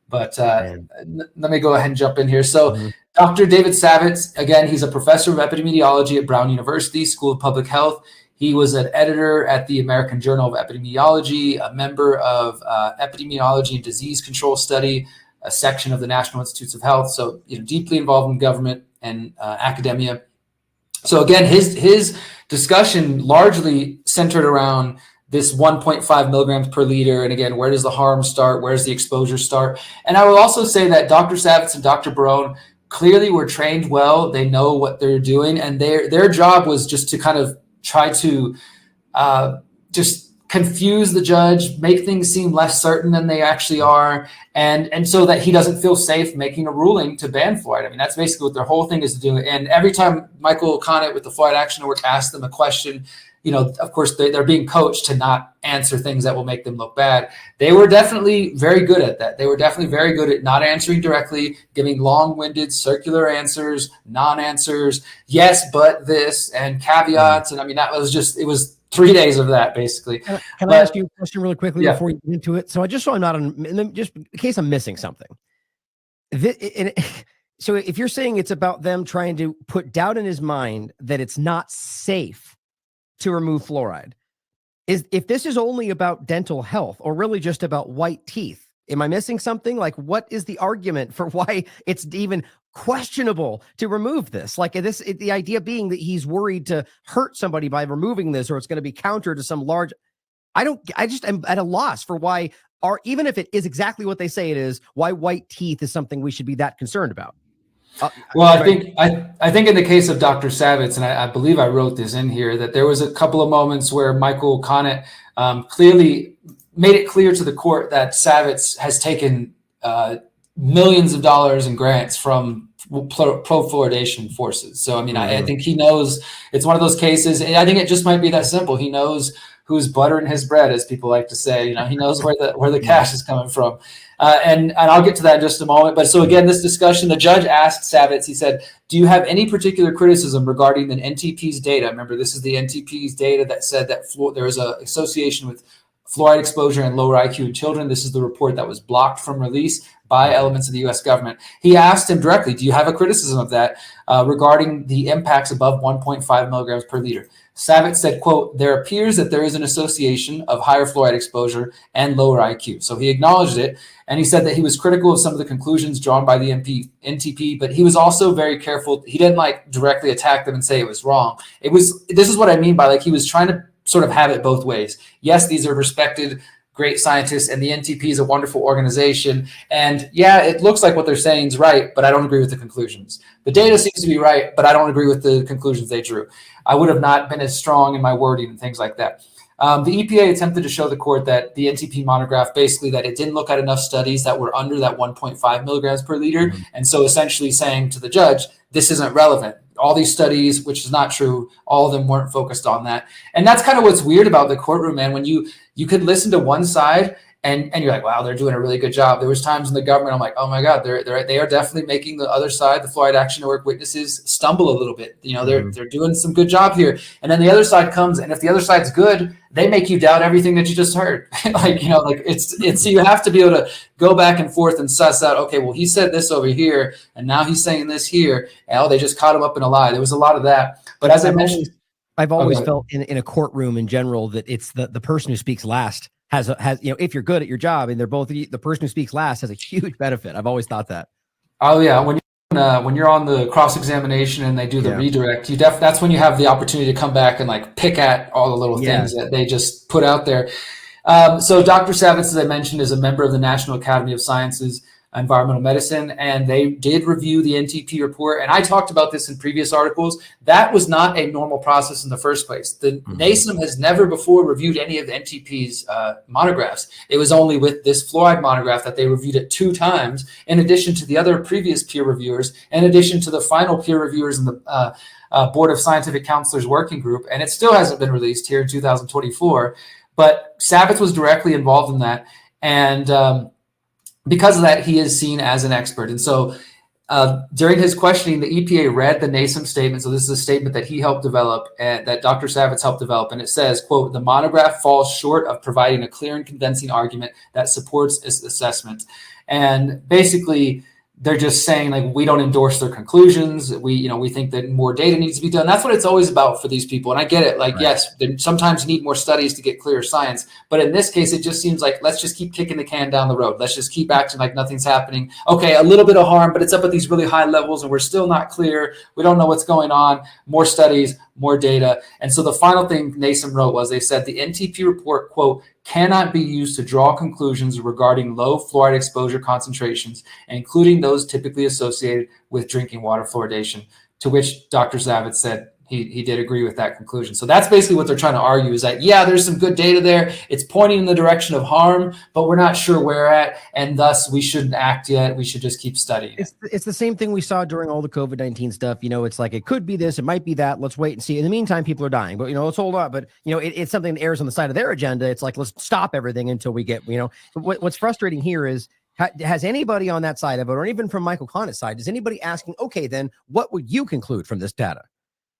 But let me go ahead and jump in here. So Dr. David Savitz, again, he's a professor of epidemiology at Brown University School of Public Health. He was an editor at the American Journal of Epidemiology, a member of Epidemiology and Disease Control Study, a section of the National Institutes of Health. So, deeply involved in government and academia. So again, his discussion largely centered around this 1.5 milligrams per liter. And again, where does the harm start? Where does the exposure start? And I will also say that Dr. Savitz and Dr. Barone clearly were trained well. They know what they're doing. And their job was just to kind of try to just confuse the judge, make things seem less certain than they actually are, and so that he doesn't feel safe making a ruling to ban fluoride. I mean, that's basically what their whole thing is to do. And every time Michael Connett with the Fluoride Action Network asked them a question, of course, they're being coached to not answer things that will make them look bad. They were definitely very good at that. They were definitely very good at not answering directly, giving long-winded circular answers, non-answers, yes, but this, and caveats. And I mean, it was 3 days of that, basically. Can I ask you a question really quickly before you get into it? So so I'm not on, just in case I'm missing something. So if you're saying it's about them trying to put doubt in his mind that it's not safe to remove fluoride, if this is only about dental health or really just about white teeth, am I missing something? Like, what is the argument for why it's even questionable to remove this? Like the idea being that he's worried to hurt somebody by removing this, or it's going to be counter to some large. I just am at a loss for why, even if it is exactly what they say it is, why white teeth is something we should be that concerned about. Well, I think in the case of Dr. Savitz, and I believe I wrote this in here, that there was a couple of moments where Michael Connett clearly made it clear to the court that Savitz has taken millions of dollars in grants from pro-fluoridation forces. So, I mean, I think he knows it's one of those cases, and I think it just might be that simple. He knows who's buttering his bread, as people like to say. He knows where the cash is coming from. And I'll get to that in just a moment. But so again, this discussion, the judge asked Savitz, he said, do you have any particular criticism regarding the NTP's data? Remember, this is the NTP's data that said that there is an association with fluoride exposure and lower IQ in children. This is the report that was blocked from release by elements of the U.S. government. He asked him directly, do you have a criticism of that regarding the impacts above 1.5 milligrams per liter? Savitz said, quote, there appears that there is an association of higher fluoride exposure and lower IQ. So he acknowledged it, and he said that he was critical of some of the conclusions drawn by the NTP, but he was also very careful. He didn't directly attack them and say it was wrong. This is what I mean by he was trying to sort of have it both ways. Yes, these are respected, great scientists, and the NTP is a wonderful organization. And yeah, it looks like what they're saying is right, but I don't agree with the conclusions. The data seems to be right, but I don't agree with the conclusions they drew. I would have not been as strong in my wording and things like that. The EPA attempted to show the court that the NTP monograph, basically that it didn't look at enough studies that were under that 1.5 milligrams per liter. And so essentially saying to the judge, this isn't relevant. All these studies, which is not true, all of them weren't focused on that. And that's kind of what's weird about the courtroom, man. When you could listen to one side and you're like, wow, they're doing a really good job. There was times in the government, I'm like, oh my God, they are definitely making the other side, the Fluoride Action Network witnesses, stumble a little bit. They're doing some good job here. And then the other side comes, and if the other side's good, they make you doubt everything that you just heard. It's you have to be able to go back and forth and suss out, okay, well, he said this over here, and now he's saying this here. And they just caught him up in a lie. There was a lot of that. But as I mentioned, I've always felt in a courtroom in general that it's the person who speaks last has if you're good at your job, and they're both, the person who speaks last has a huge benefit. I've always thought that. Oh yeah, when you're on the cross-examination and they do the redirect, that's when you have the opportunity to come back and pick at all the little things that they just put out there. So Dr. Savitz, as I mentioned, is a member of the National Academy of Sciences. environmental medicine, and they did review the NTP report. And I talked about this in previous articles. That was not a normal process in the first place. The NASM has never before reviewed any of the NTP's monographs. It was only with this fluoride monograph that they reviewed it 2 times, in addition to the other previous peer reviewers, in addition to the final peer reviewers in the Board of Scientific Counselors Working Group. And it still hasn't been released here in 2024. But Savitz was directly involved in that. And because of that, he is seen as an expert. And so during his questioning, the EPA read the NASM statement. So this is a statement that he helped develop and that Dr. Savitz helped develop. And it says, quote, "The monograph falls short of providing a clear and convincing argument that supports its assessment." And basically, they're just saying, like, we don't endorse their conclusions. We think that more data needs to be done. That's what it's always about for these people. And I get it. Like, yes, sometimes you need more studies to get clear science. But in this case, it just seems like, let's just keep kicking the can down the road. Let's just keep acting like nothing's happening. Okay, a little bit of harm, but it's up at these really high levels and we're still not clear. We don't know what's going on. More studies, more data. And so the final thing NASM wrote was they said the NTP report, quote, "cannot be used to draw conclusions regarding low fluoride exposure concentrations, including those typically associated with drinking water fluoridation," to which Dr. Savitz said he did agree with that conclusion. So that's basically what they're trying to argue, is that, yeah, there's some good data there. It's pointing in the direction of harm, but we're not sure where at, and thus we shouldn't act yet. We should just keep studying. It's the same thing we saw during all the COVID-19 stuff. It's like, it could be this, it might be that. Let's wait and see. In the meantime, people are dying, but let's hold on. But it's something that airs on the side of their agenda. It's like, let's stop everything until we get, what's frustrating here is, has anybody on that side of it, or even from Michael Conant's side, is anybody asking, okay, then what would you conclude from this data?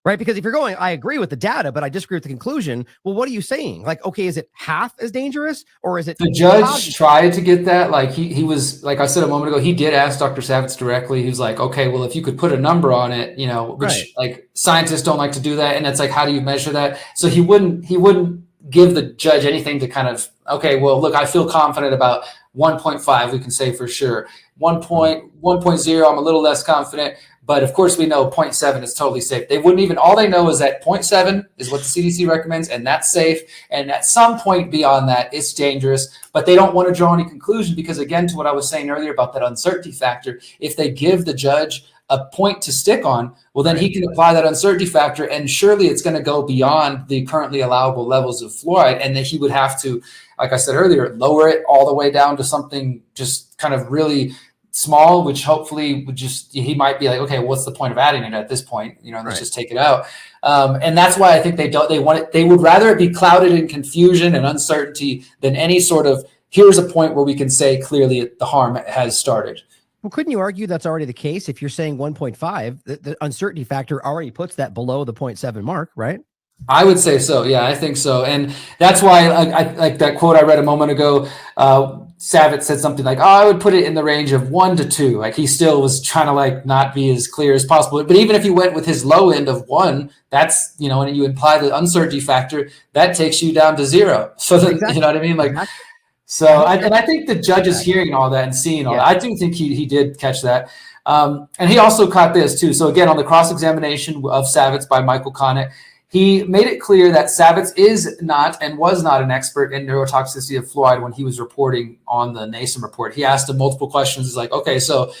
Right? Because if you're going, I agree with the data, but I disagree with the conclusion. Well, what are you saying? Like, okay, is it half as dangerous, or is it? The judge tried to get that. Like he was, like I said a moment ago, he did ask Dr. Savitz directly. He was like, okay, well, if you could put a number on it, which like scientists don't like to do that. And it's like, how do you measure that? So he wouldn't give the judge anything to kind of, okay, well, look, I feel confident about 1.5, we can say for sure. 1.0, I'm a little less confident. But of course, we know 0.7 is totally safe. They wouldn't even, all they know is that 0.7 is what the CDC recommends, and that's safe. And at some point beyond that, it's dangerous. But they don't want to draw any conclusion because, again, to what I was saying earlier about that uncertainty factor, if they give the judge a point to stick on, well, then he can apply that uncertainty factor, and surely it's going to go beyond the currently allowable levels of fluoride, and then he would have to, like I said earlier, lower it all the way down to something just kind of really small, which hopefully would just, he might be like, okay, what's the point of adding it at this point? Let's just take it out. And that's why I think they would rather it be clouded in confusion and uncertainty than any sort of, here's a point where we can say clearly the harm has started. Well, couldn't you argue that's already the case? If you're saying 1.5, the uncertaty factor already puts that below the 0.7 mark, right? I would say so. Yeah, I think so. And that's why I like that quote I read a moment ago. Savitz said something like, I would put it in the range of 1 to 2. Like, he still was trying to like not be as clear as possible. But even if you went with his low end of 1, that's, and you imply the uncertainty factor, that takes you down to 0. So that, exactly. You know what I mean? Like, so I think the judge is hearing all that and seeing all that. I do think he did catch that. And he also caught this too. So again, on the cross-examination of Savitz by Michael Conant, he made it clear that Savitz is not and was not an expert in neurotoxicity of fluoride when he was reporting on the NASM report. He asked him multiple questions. He's like, okay, so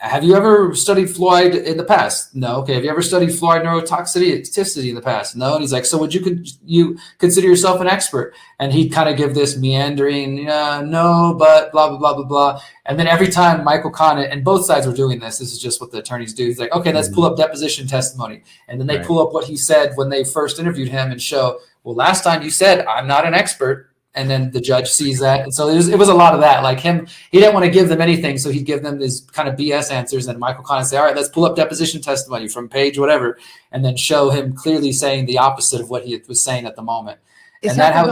have you ever studied fluoride in the past? No. Okay. Have you ever studied fluoride neurotoxicity in the past? No. And he's like, so would you consider yourself an expert? And he'd kind of give this meandering, no, but blah, blah, blah, blah, blah. And then every time Michael Conant, and both sides were doing this is just what the attorneys do. He's like, okay, let's pull up deposition testimony. And then they pull up what he said when they first interviewed him and show, well, last time you said, I'm not an expert. And then the judge sees that. And so it was a lot of that. Like he didn't want to give them anything. So he'd give them these kind of BS answers. And Michael Conant say, all right, let's pull up deposition testimony from page whatever, and then show him clearly saying the opposite of what he was saying at the moment. And that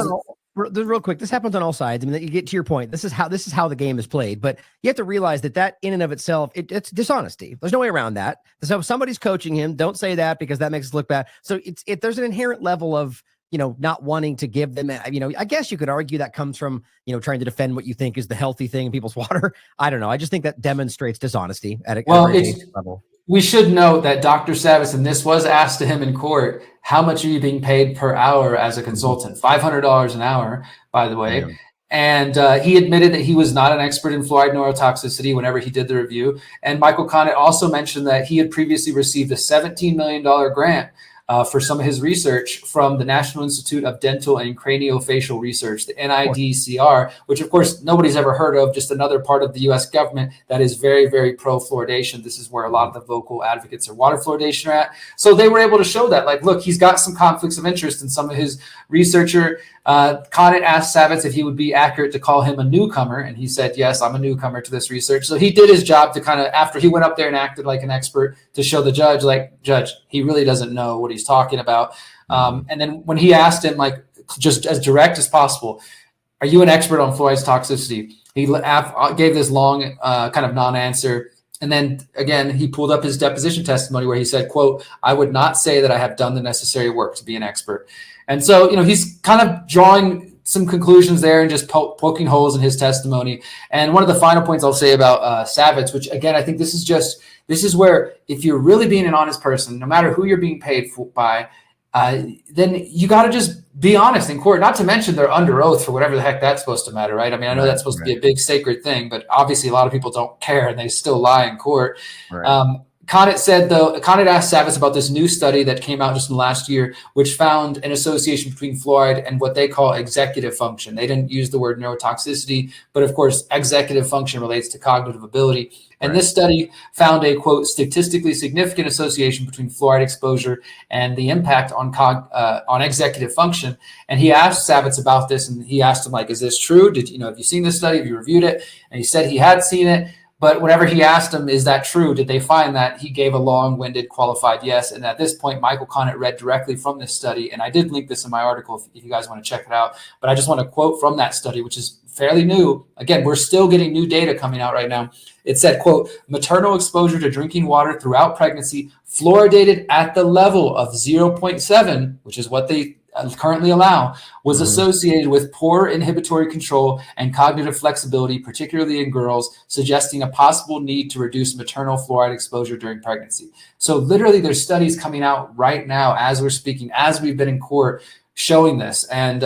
real quick, this happens on all sides. I mean, you get to your point. This is how the game is played. But you have to realize that in and of itself, it's dishonesty. There's no way around that. So if somebody's coaching him, don't say that because that makes us look bad. So there's an inherent level of not wanting to give them, I guess you could argue that comes from, trying to defend what you think is the healthy thing in people's water. I don't know. I just think that demonstrates dishonesty at a level. We should note that Dr. Savitz, and this was asked to him in court, how much are you being paid per hour as a consultant? $500 an hour, by the way. And he admitted that he was not an expert in fluoride neurotoxicity whenever he did the review. And Michael Connett also mentioned that he had previously received a $17 million grant for some of his research from the National Institute of Dental and Craniofacial Research, the NIDCR, which of course nobody's ever heard of, just another part of the US government that is very, very pro-fluoridation. This is where a lot of the vocal advocates of water fluoridation are at. So they were able to show that, like, look, he's got some conflicts of interest in some of his researcher. Connett asked Savitz if he would be accurate to call him a newcomer, and he said, yes, I'm a newcomer to this research. So he did his job to kind of, after he went up there and acted like an expert, to show the judge, like, Judge, he really doesn't know what he's talking about. And then when he asked him, like, just as direct as possible, are you an expert on fluoride's toxicity? He gave this long kind of non-answer. And then again, he pulled up his deposition testimony where he said, quote, I would not say that I have done the necessary work to be an expert. And so, you know, he's kind of drawing some conclusions there and just poking holes in his testimony. And one of the final points I'll say about Savitz, which again, I think this is where if you're really being an honest person, no matter who you're being paid by, then you got to just be honest in court, not to mention they're under oath for whatever the heck that's supposed to matter, right? I mean, I know that's supposed to be a big sacred thing, but obviously a lot of people don't care and they still lie in court. Connett asked Savitz about this new study that came out just in the last year, which found an association between fluoride and what they call executive function. They didn't use the word neurotoxicity, but of course, executive function relates to cognitive ability. And this study found a, quote, statistically significant association between fluoride exposure and the impact on executive function. And he asked Savitz about this, and he asked him, like, is this true? Have you seen this study? Have you reviewed it? And he said he had seen it. But whenever he asked him, is that true? Did they find that? He gave a long-winded qualified yes. And at this point, Michael Connett read directly from this study. And I did link this in my article if you guys want to check it out. But I just want to quote from that study, which is fairly new. Again, we're still getting new data coming out right now. It said, quote, maternal exposure to drinking water throughout pregnancy fluoridated at the level of 0.7, which is what they currently allow, was associated with poor inhibitory control and cognitive flexibility, particularly in girls, suggesting a possible need to reduce maternal fluoride exposure during pregnancy. So literally there's studies coming out right now as we're speaking, as we've been in court, showing this. And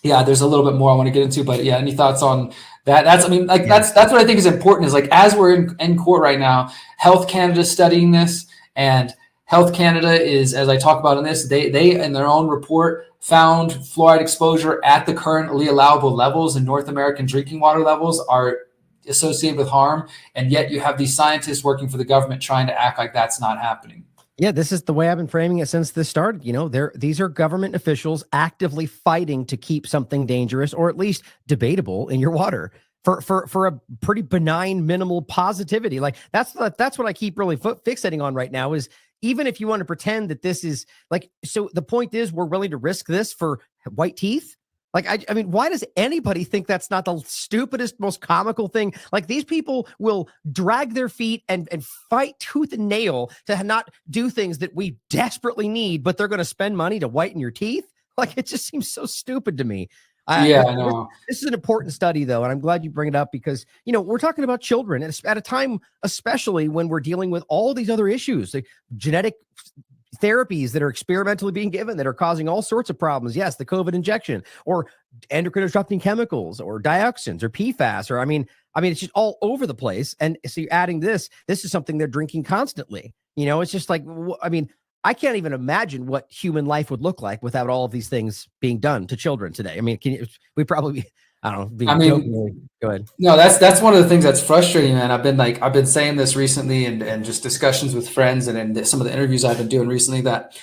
yeah, there's a little bit more I want to get into, but yeah, any thoughts on that? That's what I think is important, is like, as we're in court right now, Health Canada is studying this, and Health Canada is, as I talk about in this, they in their own report found fluoride exposure at the currently allowable levels, and North American drinking water levels are associated with harm. And yet you have these scientists working for the government trying to act like that's not happening. Yeah, this is the way I've been framing it since this started. You know, these are government officials actively fighting to keep something dangerous or at least debatable in your water for a pretty benign minimal positivity. Like that's what I keep really fixating on right now, is even if you want to pretend that this is like, so the point is we're willing to risk this for white teeth. Like, I mean, why does anybody think that's not the stupidest, most comical thing? Like, these people will drag their feet and fight tooth and nail to not do things that we desperately need, but they're going to spend money to whiten your teeth. Like, it just seems so stupid to me. I know. This is an important study, though, and I'm glad you bring it up because, you know, we're talking about children at a time, especially when we're dealing with all these other issues, like genetic therapies that are experimentally being given that are causing all sorts of problems. Yes, the COVID injection, or endocrine disrupting chemicals, or dioxins, or PFAS, or I mean, it's just all over the place. And so you're adding this is something they're drinking constantly. You know, it's just like, I mean, I can't even imagine what human life would look like without all of these things being done to children today. I mean, we probably, I don't know. Go ahead. No, that's one of the things that's frustrating, man. I've been saying this recently and just discussions with friends and in some of the interviews I've been doing recently, that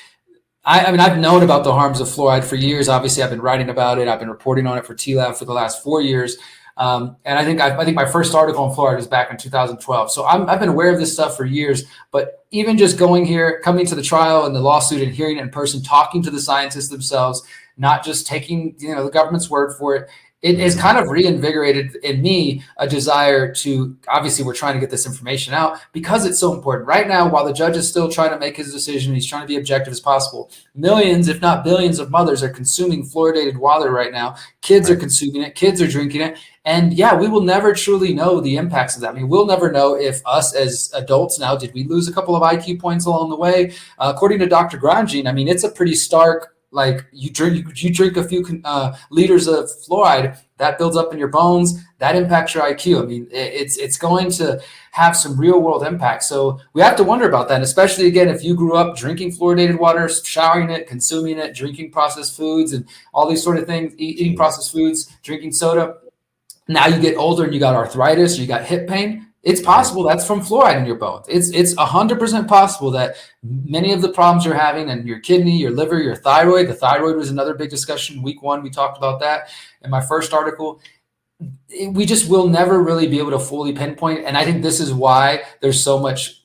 I mean, I've known about the harms of fluoride for years. Obviously, I've been writing about it. I've been reporting on it for TLAB for the last 4 years. And I think my first article on fluoride was back in 2012. So I've been aware of this stuff for years, but even just coming to the trial and the lawsuit and hearing it in person, talking to the scientists themselves, not just taking, the government's word for it, it has kind of reinvigorated in me a desire to, obviously we're trying to get this information out because it's so important. Right now, while the judge is still trying to make his decision, he's trying to be objective as possible. Millions, if not billions of mothers are consuming fluoridated water right now. Kids are consuming it. Kids are drinking it. And yeah, we will never truly know the impacts of that. I mean, we'll never know if us as adults now, did we lose a couple of IQ points along the way? According to Dr. Grandjean, I mean, it's a pretty stark like you drink a few liters of fluoride, that builds up in your bones, that impacts your IQ. I mean, it's going to have some real world impact. So we have to wonder about that, especially again, if you grew up drinking fluoridated water, showering it, consuming it, drinking processed foods and all these sort of things, eating processed foods, drinking soda. Now you get older and you got arthritis, you got hip pain. It's possible that's from fluoride in your bones. It's 100% possible that many of the problems you're having in your kidney, your liver, your thyroid. The thyroid was another big discussion. Week 1, we talked about that in my first article. We just will never really be able to fully pinpoint. And I think this is why there's so much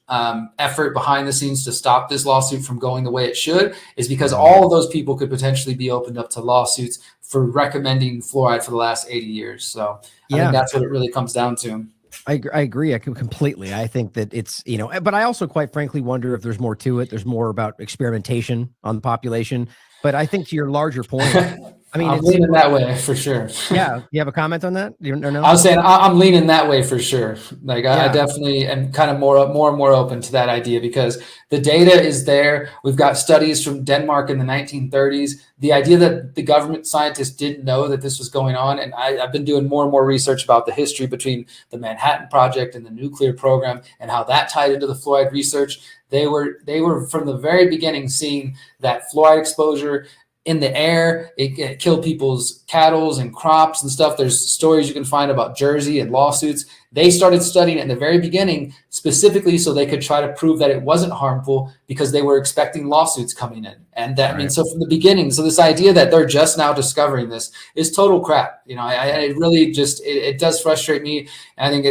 effort behind the scenes to stop this lawsuit from going the way it should, is because all of those people could potentially be opened up to lawsuits for recommending fluoride for the last 80 years. So I think that's what it really comes down to. I agree. I completely. I think that it's, but I also quite frankly wonder if there's more to it. There's more about experimentation on the population. But I think to your larger point, I mean, I'm leaning that way for sure. Yeah. You have a comment on that? Or no? I was saying I'm leaning that way for sure. Like I definitely am kind of more and more open to that idea because the data is there. We've got studies from Denmark in the 1930s. The idea that the government scientists didn't know that this was going on. And I've been doing more and more research about the history between the Manhattan Project and the nuclear program and how that tied into the fluoride research. They were from the very beginning seeing that fluoride exposure in the air, it killed people's cattle and crops and stuff. There's stories you can find about Jersey and lawsuits. They started studying it in the very beginning, specifically so they could try to prove that it wasn't harmful because they were expecting lawsuits coming in. And that, I mean, so from the beginning, so this idea that they're just now discovering this is total crap. It really just, it does frustrate me. And I think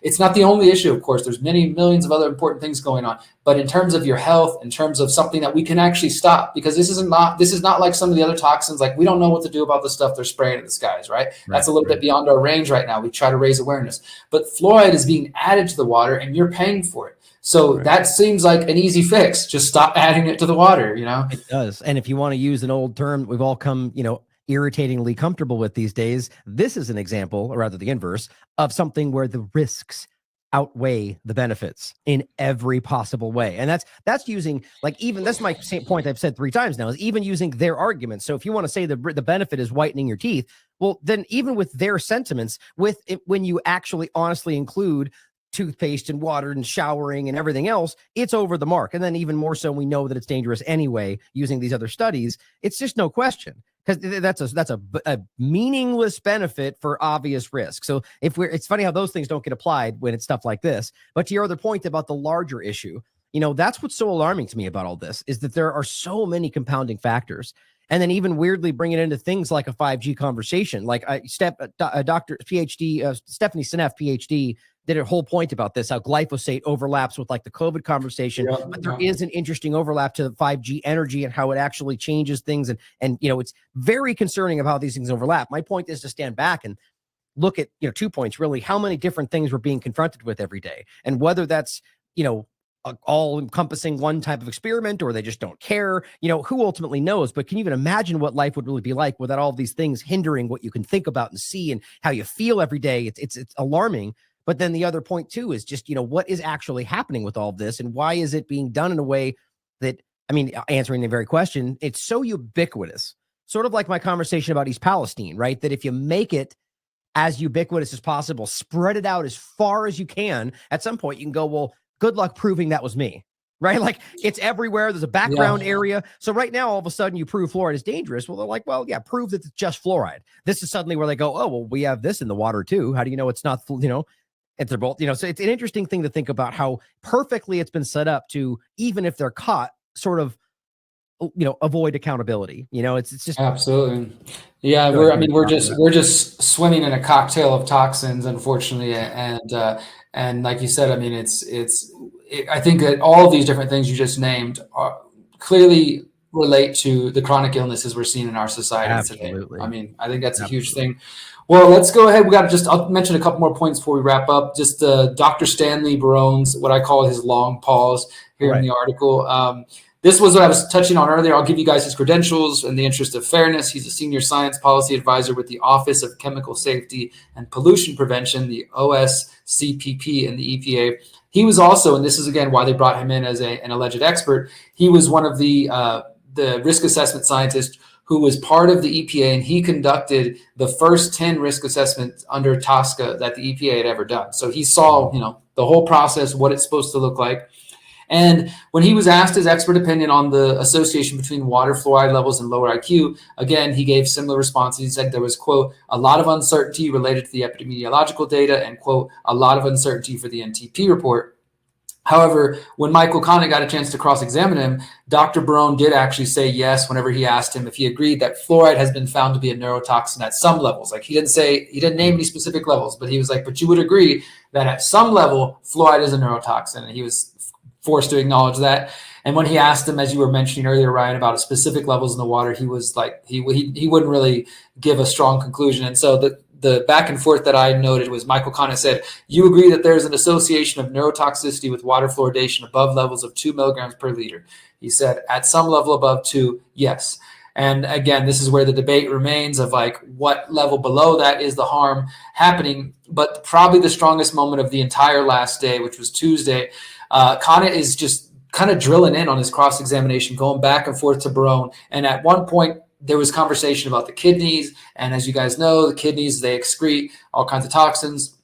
it's not the only issue, of course. There's many millions of other important things going on. But in terms of your health, in terms of something that we can actually stop, because this is not like some of the other toxins. Like we don't know what to do about the stuff they're spraying at the skies, right? That's a little bit beyond our range right now. We try to raise awareness. But fluoride is being added to the water and you're paying for it. So that seems like an easy fix. Just stop adding it to the water, It does. And if you want to use an old term we've all come, irritatingly comfortable with these days, this is an example, or rather the inverse, of something where the risks outweigh the benefits in every possible way. And that's using, like, even that's my same point I've said 3 times now, is even using their arguments. So if you want to say the benefit is whitening your teeth, well, then even with their sentiments, with it, when you actually honestly include toothpaste and water and showering and everything else, it's over the mark. And then even more so, we know that it's dangerous anyway using these other studies. It's just no question, because that's a meaningless benefit for obvious risk. So it's funny how those things don't get applied when it's stuff like this. But to your other point about the larger issue, that's what's so alarming to me about all this, is that there are so many compounding factors. And then even weirdly bring it into things like a 5G conversation. Like Dr. PhD, Stephanie Seneff, PhD, did a whole point about this, how glyphosate overlaps with like the COVID conversation, but there is an interesting overlap to the 5G energy and how it actually changes things. And it's very concerning of how these things overlap. My point is to stand back and look at, 2 points, really, how many different things we're being confronted with every day, and whether that's, all encompassing one type of experiment, or they just don't care, who ultimately knows. But can you even imagine what life would really be like without all these things hindering what you can think about and see and how you feel every day? It's alarming. But then the other point too is just, what is actually happening with all of this, and why is it being done in a way that, answering the very question, it's so ubiquitous, sort of like my conversation about East Palestine, right? That if you make it as ubiquitous as possible, spread it out as far as you can, at some point you can go, well, good luck proving that was me, right? Like, it's everywhere. There's a background area. So right now, all of a sudden you prove fluoride is dangerous. Well, they're like, well, yeah, prove that it's just fluoride. This is suddenly where they go, oh, well, we have this in the water too. How do you know it's not, if they're both, so it's an interesting thing to think about how perfectly it's been set up to, even if they're caught, sort of, avoid accountability. It's just absolutely. Yeah. We're just swimming in a cocktail of toxins, unfortunately. And like you said, I think that all of these different things you just named are clearly relate to the chronic illnesses we're seeing in our society today. I think that's a huge thing. Well, let's go ahead. I'll mention a couple more points before we wrap up. Just Dr. Stanley Barone's, what I call his long pause here in the article. This was what I was touching on earlier. I'll give you guys his credentials in the interest of fairness. He's a senior science policy advisor with the Office of Chemical Safety and Pollution Prevention, the OSCPP, and the EPA. He was also, and this is again why they brought him in as an alleged expert, he was one of the the risk assessment scientist who was part of the EPA, and he conducted the first 10 risk assessments under TSCA that the EPA had ever done. So he saw, the whole process, what it's supposed to look like. And when he was asked his expert opinion on the association between water fluoride levels and lower IQ, again, he gave similar responses. He said there was, quote, a lot of uncertainty related to the epidemiological data and, quote, a lot of uncertainty for the NTP report. However, when Michael Conant got a chance to cross-examine him, Dr. Broze did actually say yes whenever he asked him if he agreed that fluoride has been found to be a neurotoxin at some levels. Like he didn't name any specific levels, but he was like, but you would agree that at some level, fluoride is a neurotoxin. And he was forced to acknowledge that. And when he asked him, as you were mentioning earlier, Ryan, about specific levels in the water, he was like, he wouldn't really give a strong conclusion. And so the back and forth that I noted was Michael Conant said, you agree that there's an association of neurotoxicity with water fluoridation above levels of 2 milligrams per liter. He said, at some level above 2, yes. And again, this is where the debate remains of like what level below that is the harm happening. But probably the strongest moment of the entire last day, which was Tuesday, Conant is just kind of drilling in on his cross-examination, going back and forth to Broze. And at one point, there was conversation about the kidneys. And as you guys know, the kidneys, they excrete all kinds of toxins.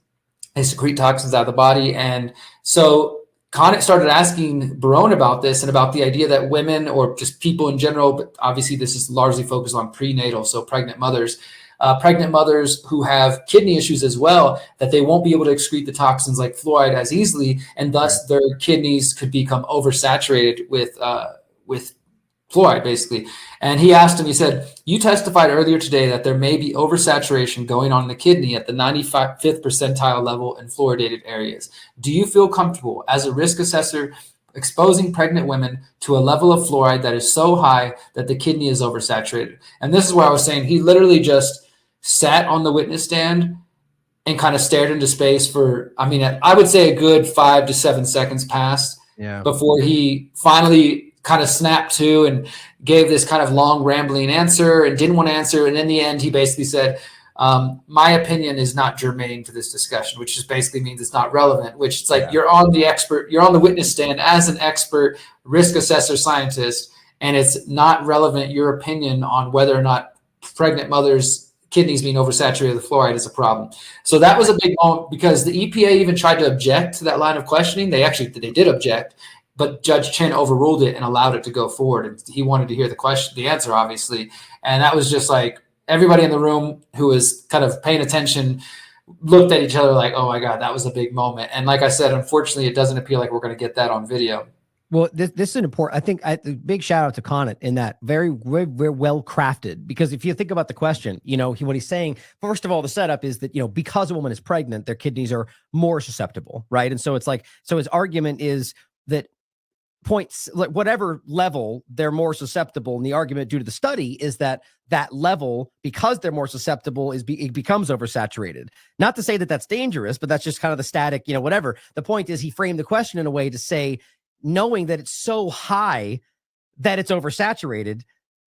They secrete toxins out of the body. And so Conant started asking Broze about this and about the idea that women or just people in general, but obviously this is largely focused on prenatal, so pregnant mothers who have kidney issues as well, that they won't be able to excrete the toxins like fluoride as easily, and thus their kidneys could become oversaturated with fluoride, basically. And he asked him, he said, you testified earlier today that there may be oversaturation going on in the kidney at the 95th percentile level in fluoridated areas. Do you feel comfortable as a risk assessor exposing pregnant women to a level of fluoride that is so high that the kidney is oversaturated? And this is where I was saying he literally just sat on the witness stand and kind of stared into space for, I would say a good 5 to 7 seconds passed before he finally kind of snapped to and gave this kind of long rambling answer and didn't want to answer. And in the end, he basically said, my opinion is not germane to this discussion, which just basically means it's not relevant, which it's like you're on the witness stand as an expert risk assessor scientist, and it's not relevant, your opinion on whether or not pregnant mothers' kidneys being oversaturated with fluoride is a problem. So that was a big moment because the EPA even tried to object to that line of questioning. They did object, but Judge Chen overruled it and allowed it to go forward. And he wanted to hear the answer, obviously. And that was just like everybody in the room who was kind of paying attention looked at each other like, oh my God, that was a big moment. And like I said, unfortunately, it doesn't appear like we're going to get that on video. Well, this is an important, I think, big shout out to Conant in that very, very, very well crafted, because if you think about the question, what he's saying, first of all, the setup is that, because a woman is pregnant, their kidneys are more susceptible. Right. And so it's like, so his argument is that points, like whatever level they're more susceptible. And the argument due to the study is that level, because they're more susceptible, it becomes oversaturated. Not to say that that's dangerous, but that's just kind of the static, whatever. The point is he framed the question in a way to say, knowing that it's so high that it's oversaturated,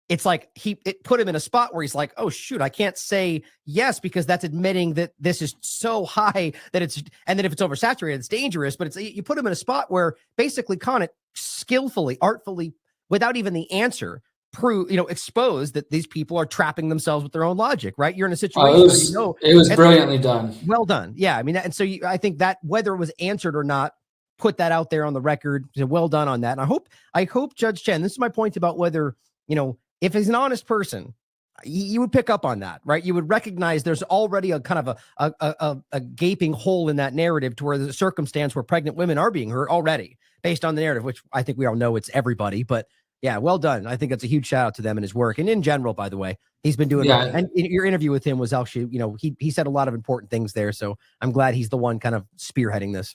it's like it put him in a spot where he's like, oh shoot, I can't say yes because that's admitting that this is so high that and then if it's oversaturated, it's dangerous. But you put him in a spot where basically Conant skillfully, artfully, without even the answer, exposed that these people are trapping themselves with their own logic. Right? You're in a situation where it was brilliantly done. Well done. Yeah, and so I think that whether it was answered or not, put that out there on the record. Well done on that. And I hope Judge Chen, this is my point about whether, if he's an honest person, you would pick up on that, right? You would recognize there's already a kind of a gaping hole in that narrative to where there's a circumstance where pregnant women are being hurt already based on the narrative, which I think we all know it's everybody, but yeah, well done. I think that's a huge shout out to them and his work. And in general, by the way, he's been doing, and your interview with him was actually, he said a lot of important things there. So I'm glad he's the one kind of spearheading this.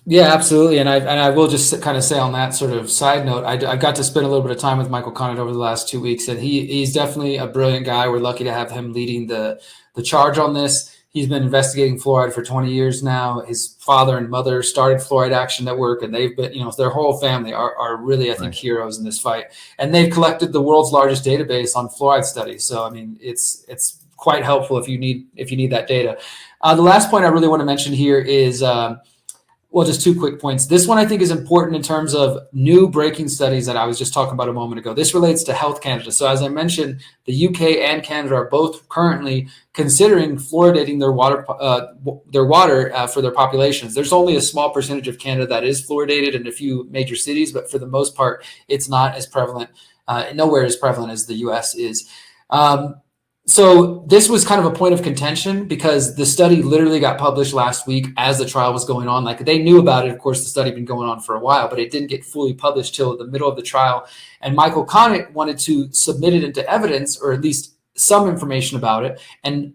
Yeah, absolutely. And I will just kind of say on that sort of side note, I got to spend a little bit of time with Michael Conant over the last 2 weeks, and he's definitely a brilliant guy. We're lucky to have him leading the charge on this. He's been investigating fluoride for 20 years now. His father and mother started Fluoride Action Network, and they've been, their whole family are really, I think, heroes in this fight. And they've collected the world's largest database on fluoride studies. So, it's quite helpful if you need that data. The last point I really want to mention here is Well, just two quick points. This one I think is important in terms of new breaking studies that I was just talking about a moment ago. This relates to Health Canada. So as I mentioned, the UK and Canada are both currently considering fluoridating their water for their populations. There's only a small percentage of Canada that is fluoridated in a few major cities, but for the most part, it's not as prevalent, nowhere as prevalent as the US is. So this was kind of a point of contention because the study literally got published last week as the trial was going on. Like they knew about it. Of course, the study had been going on for a while, but it didn't get fully published till the middle of the trial. And Michael Connick wanted to submit it into evidence, or at least some information about it. And,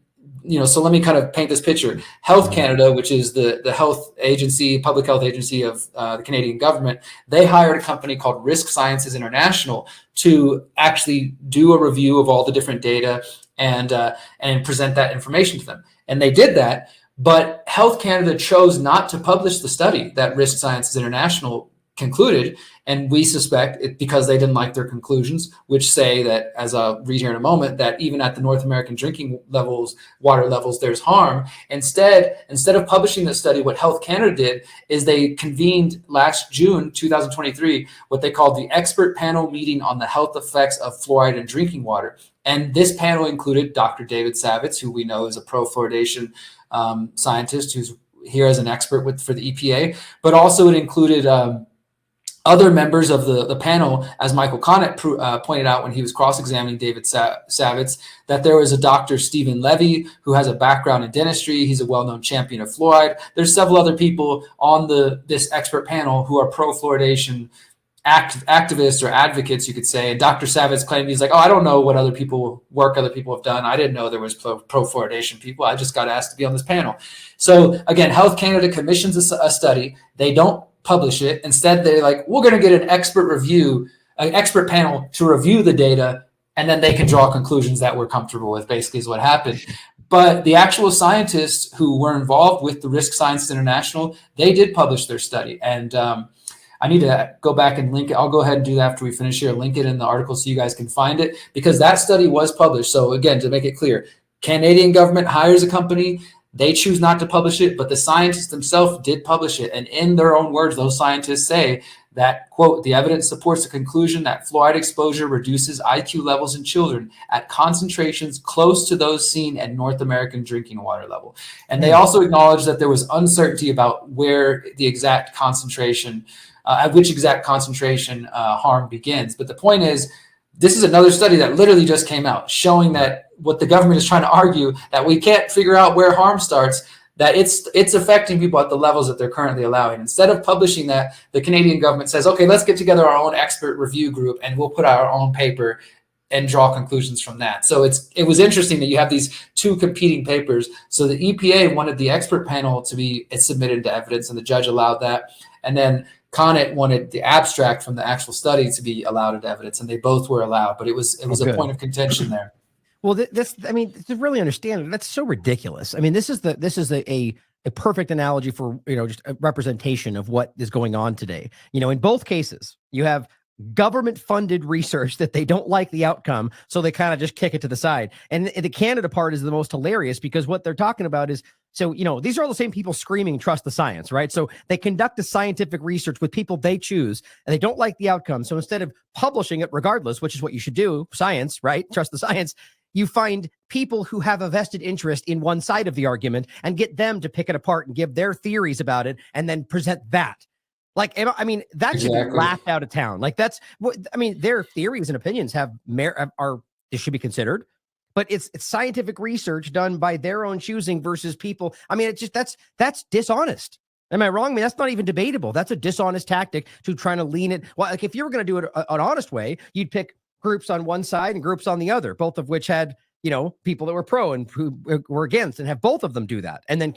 so let me kind of paint this picture. Health Canada, which is the health agency, public health agency of the Canadian government, they hired a company called Risk Sciences International to actually do a review of all the different data and present that information to them. And they did that, but Health Canada chose not to publish the study that Risk Sciences International concluded. And we suspect it because they didn't like their conclusions, which say that, as I'll read here in a moment, that even at the North American drinking levels, water levels, there's harm. Instead of publishing the study, what Health Canada did is they convened last June 2023 what they called the Expert Panel Meeting on the Health Effects of Fluoride in Drinking Water. And this panel included Dr. David Savitz, who we know is a pro-fluoridation scientist who's here as an expert for the EPA, but also it included other members of the panel, as Michael Connick pointed out when he was cross-examining David Savitz, that there was a Dr. Stephen Levy who has a background in dentistry. He's a well-known champion of fluoride. There's several other people on this expert panel who are pro-fluoridation activists or advocates, you could say. And Dr. Savitz claimed, he's like, I don't know what other people have done. I didn't know there was pro-fluoridation people. I just got asked to be on this panel. So again, Health Canada commissions a study. They don't publish it. Instead, they're like, we're going to get an expert panel to review the data, and then they can draw conclusions that we're comfortable with, basically is what happened. But the actual scientists who were involved with the Risk Sciences International, they did publish their study. And I need to go back and link it. I'll go ahead and do that after we finish here, link it in the article so you guys can find it, because that study was published. So again, to make it clear, Canadian government hires a company. They choose not to publish it, but the scientists themselves did publish it. And in their own words, those scientists say that, quote, the evidence supports the conclusion that fluoride exposure reduces IQ levels in children at concentrations close to those seen at North American drinking water level. And they also acknowledge that there was uncertainty about where the exact concentration, at which exact concentration harm begins. But the point is, this is another study that literally just came out showing that what the government is trying to argue, that we can't figure out where harm starts, that it's affecting people at the levels that they're currently allowing. Instead of publishing that, the Canadian government says, okay, let's get together our own expert review group and we'll put out our own paper and draw conclusions from that. So it was interesting that you have these two competing papers. So the EPA wanted the expert panel to be submitted to evidence, and the judge allowed that. And then Connick wanted the abstract from the actual study to be allowed into evidence, and they both were allowed. But it was a point of contention there. Well, to really understand it, that's so ridiculous. I mean, this is a perfect analogy for, just a representation of what is going on today. In both cases, you have government funded research that they don't like the outcome, so they kind of just kick it to the side. And the Canada part is the most hilarious, because what they're talking about is, so, these are all the same people screaming, trust the science, right? So they conduct the scientific research with people they choose, and they don't like the outcome. So instead of publishing it regardless, which is what you should do, science, right? Trust the science. You find people who have a vested interest in one side of the argument and get them to pick it apart and give their theories about it and then present that. Like, that should be laughed out of town. Like, that's what, their theories and opinions they should be considered, but it's scientific research done by their own choosing versus people. That's dishonest. Am I wrong? That's not even debatable. That's a dishonest tactic to trying to lean it. Well, like if you were going to do it an honest way, you'd pick groups on one side and groups on the other, both of which had, people that were pro and who were against, and have both of them do that. And then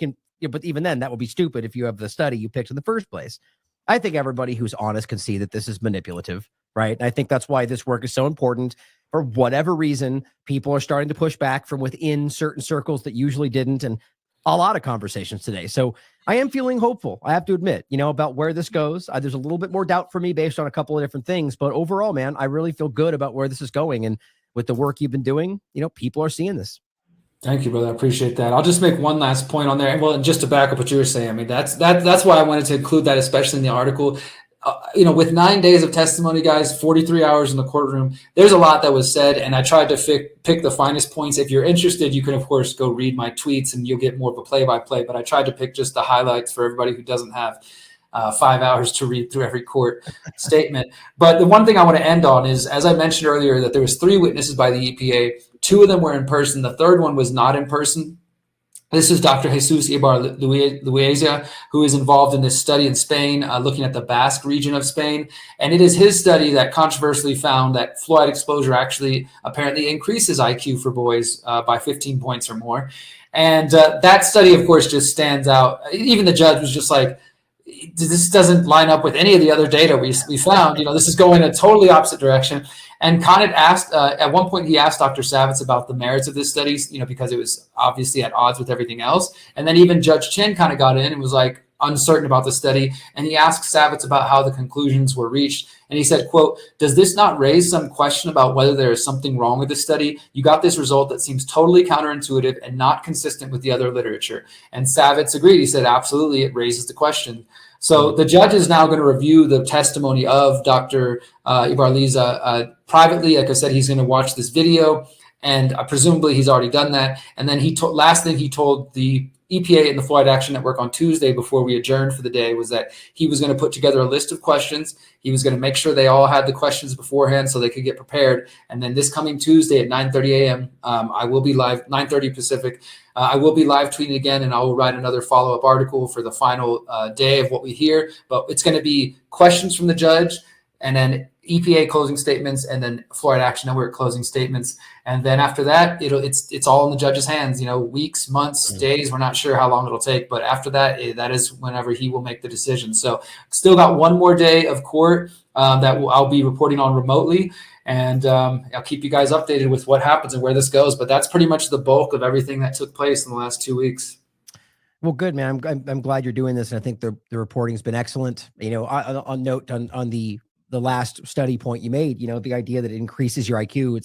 but even then that would be stupid if you have the study you picked in the first place. I think everybody who's honest can see that this is manipulative, right? And I think that's why this work is so important. For whatever reason, people are starting to push back from within certain circles that usually didn't, and a lot of conversations today. So I am feeling hopeful, I have to admit, about where this goes. There's a little bit more doubt for me based on a couple of different things, but overall, man, I really feel good about where this is going. And with the work you've been doing, people are seeing this. Thank you, brother. I appreciate that. I'll just make one last point on there. And well, and just to back up what you were saying, I mean, that's why I wanted to include that, especially in the article. With 9 days of testimony, guys, 43 hours in the courtroom, there's a lot that was said, and I tried to pick the finest points. If you're interested, you can, of course, go read my tweets, and you'll get more of a play-by-play, but I tried to pick just the highlights for everybody who doesn't have 5 hours to read through every court statement. But the one thing I want to end on is, as I mentioned earlier, that there was 3 witnesses by the EPA. 2 of them were in person. The third one was not in person. This is Dr. Jesus Ibarlueza, who is involved in this study in Spain, looking at the Basque region of Spain. And it is his study that controversially found that fluoride exposure actually apparently increases IQ for boys by 15 points or more. And that study, of course, just stands out. Even the judge was just like, this doesn't line up with any of the other data we found. This is going a totally opposite direction. And Conant asked, at one point, he asked Dr. Savitz about the merits of this study, because it was obviously at odds with everything else. And then even Judge Chen kind of got in and was like uncertain about the study. And he asked Savitz about how the conclusions were reached. And he said, quote, "Does this not raise some question about whether there is something wrong with the study? You got this result that seems totally counterintuitive and not consistent with the other literature." And Savitz agreed. He said, absolutely, it raises the question. So the judge is now going to review the testimony of Dr. Ibarlueza privately. Like I said, he's going to watch this video, and presumably he's already done that. And then last thing he told the EPA and the Fluoride Action Network on Tuesday before we adjourned for the day was that he was going to put together a list of questions. He was going to make sure they all had the questions beforehand so they could get prepared. And then this coming Tuesday at 9:30 a.m., I will be live, 9:30 Pacific. I will be live tweeting again, and I will write another follow-up article for the final day of what we hear. But it's going to be questions from the judge, and then EPA closing statements, and then Fluoride Action Network closing statements. And then after that, it's all in the judge's hands. Weeks, months, days. We're not sure how long it'll take, but after that, that is whenever he will make the decision. So still got one more day of court that I'll be reporting on remotely. And I'll keep you guys updated with what happens and where this goes. But that's pretty much the bulk of everything that took place in the last 2 weeks. Well, good, man. I'm glad you're doing this, and I think the reporting's been excellent. On note on the last study point you made, the idea that it increases your IQ.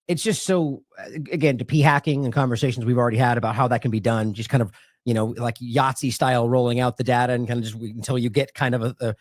It's just so, again, to p hacking and conversations we've already had about how that can be done. Just kind of like Yahtzee style, rolling out the data and kind of just until you get kind of a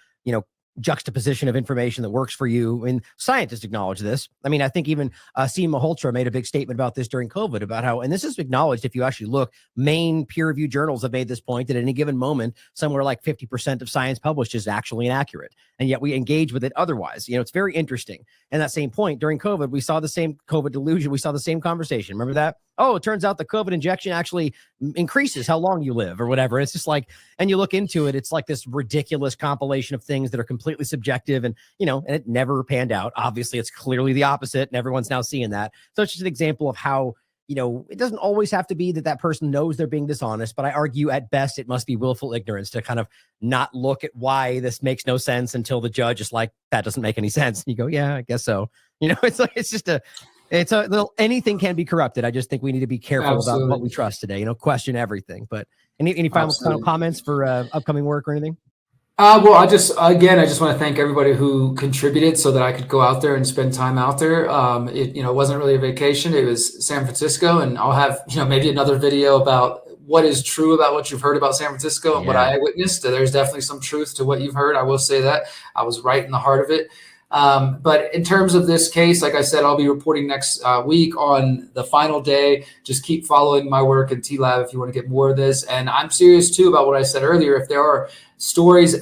juxtaposition of information that works for you. And scientists acknowledge this. I mean, I think even Seema Malhotra made a big statement about this during COVID about how, and this is acknowledged if you actually look, main peer-reviewed journals have made this point that at any given moment, somewhere like 50% of science published is actually inaccurate. And yet we engage with it otherwise. It's very interesting. And that same point during COVID, we saw the same COVID delusion. We saw the same conversation. Remember that? Oh, it turns out the COVID injection actually increases how long you live or whatever. It's just like, and you look into it, it's like this ridiculous compilation of things that are completely subjective and, and it never panned out. Obviously, it's clearly the opposite, and everyone's now seeing that. So it's just an example of how, it doesn't always have to be that person knows they're being dishonest, but I argue at best it must be willful ignorance to kind of not look at why this makes no sense until the judge is like, that doesn't make any sense. And you go, yeah, I guess so. It's like, it's a little, anything can be corrupted. I just think we need to be careful about what we trust today, question everything. But any final comments for upcoming work or anything? Well, I just want to thank everybody who contributed so that I could go out there and spend time out there. It wasn't really a vacation. It was San Francisco, and I'll have, maybe another video about what is true about what you've heard about San Francisco and what I witnessed. There's definitely some truth to what you've heard. I will say that I was right in the heart of it. But in terms of this case, like I said, I'll be reporting next week on the final day. Just keep following my work in TLab if you want to get more of this. And I'm serious too about what I said earlier. If there are stories,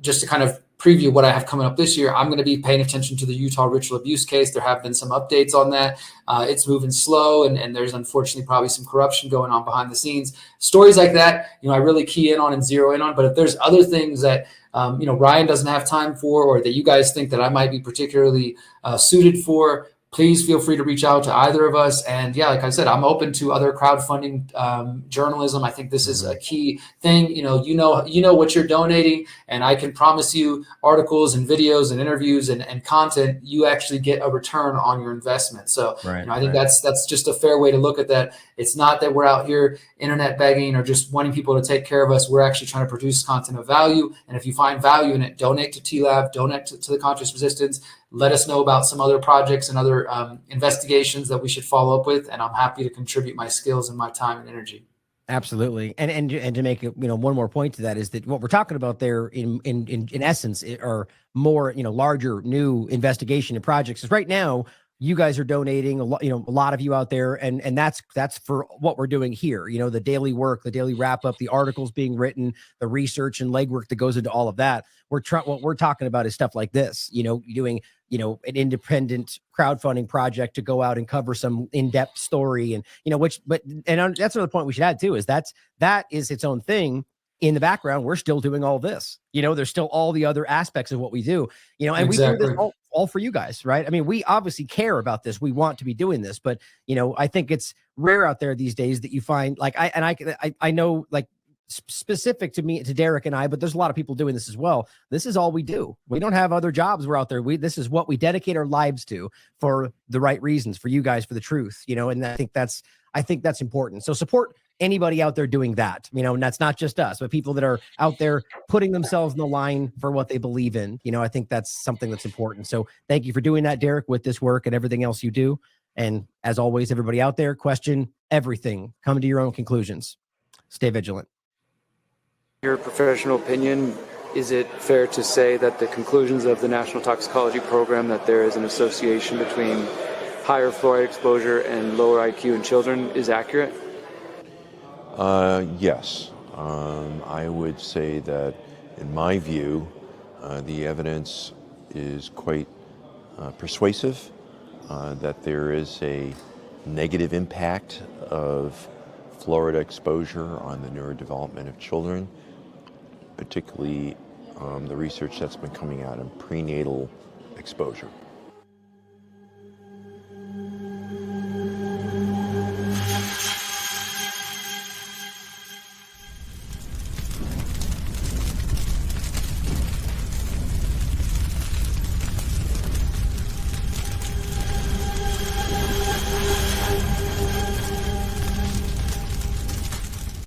just to kind of preview what I have coming up this year, I'm going to be paying attention to the Utah ritual abuse case. There have been some updates on that. It's moving slow, and there's unfortunately probably some corruption going on behind the scenes. Stories like that, I really key in on and zero in on. But if there's other things that Ryan doesn't have time for, or that you guys think that I might be particularly suited for, please feel free to reach out to either of us. And yeah, like I said, I'm open to other crowdfunding journalism. I think this is a key thing. You know what you're donating, and I can promise you articles and videos and interviews and content, you actually get a return on your investment. So I think that's just a fair way to look at that. It's not that we're out here internet begging or just wanting people to take care of us. We're actually trying to produce content of value. And if you find value in it, donate to TLab, donate to the Conscious Resistance. let us know about some other projects and other investigations that we should follow up with. And I'm happy to contribute my skills and my time and energy. Absolutely. And to make it, one more point to that is that what we're talking about there in essence are more, larger new investigation and projects. Because right now you guys are donating a lot of you out there. And that's for what we're doing here, the daily work, the daily wrap up, the articles being written, the research and legwork that goes into all of that. What we're talking about is stuff like this, doing, an independent crowdfunding project to go out and cover some in-depth story and, that's another point we should add too, is that is its own thing. In the background, we're still doing all this, there's still all the other aspects of what we do, and Exactly. we do this all for you guys, right? I mean, we obviously care about this. We want to be doing this, but I think it's rare out there these days that you find I know, like, specific to me, to Derrick and I, but there's a lot of people doing this as well. This is all we do. We don't have other jobs. We're out there. This is what we dedicate our lives to for the right reasons, for you guys, for the truth, and I think that's important. So support anybody out there doing that, and that's not just us, but people that are out there putting themselves in the line for what they believe in. I think that's something that's important. So thank you for doing that, Derrick, with this work and everything else you do. And as always, everybody out there, question everything, come to your own conclusions, stay vigilant. Your professional opinion, is it fair to say that the conclusions of the National Toxicology Program, that there is an association between higher fluoride exposure and lower IQ in children, is accurate? Yes. I would say that, in my view, the evidence is quite persuasive, that there is a negative impact of fluoride exposure on the neurodevelopment of children, particularly the research that's been coming out in prenatal exposure.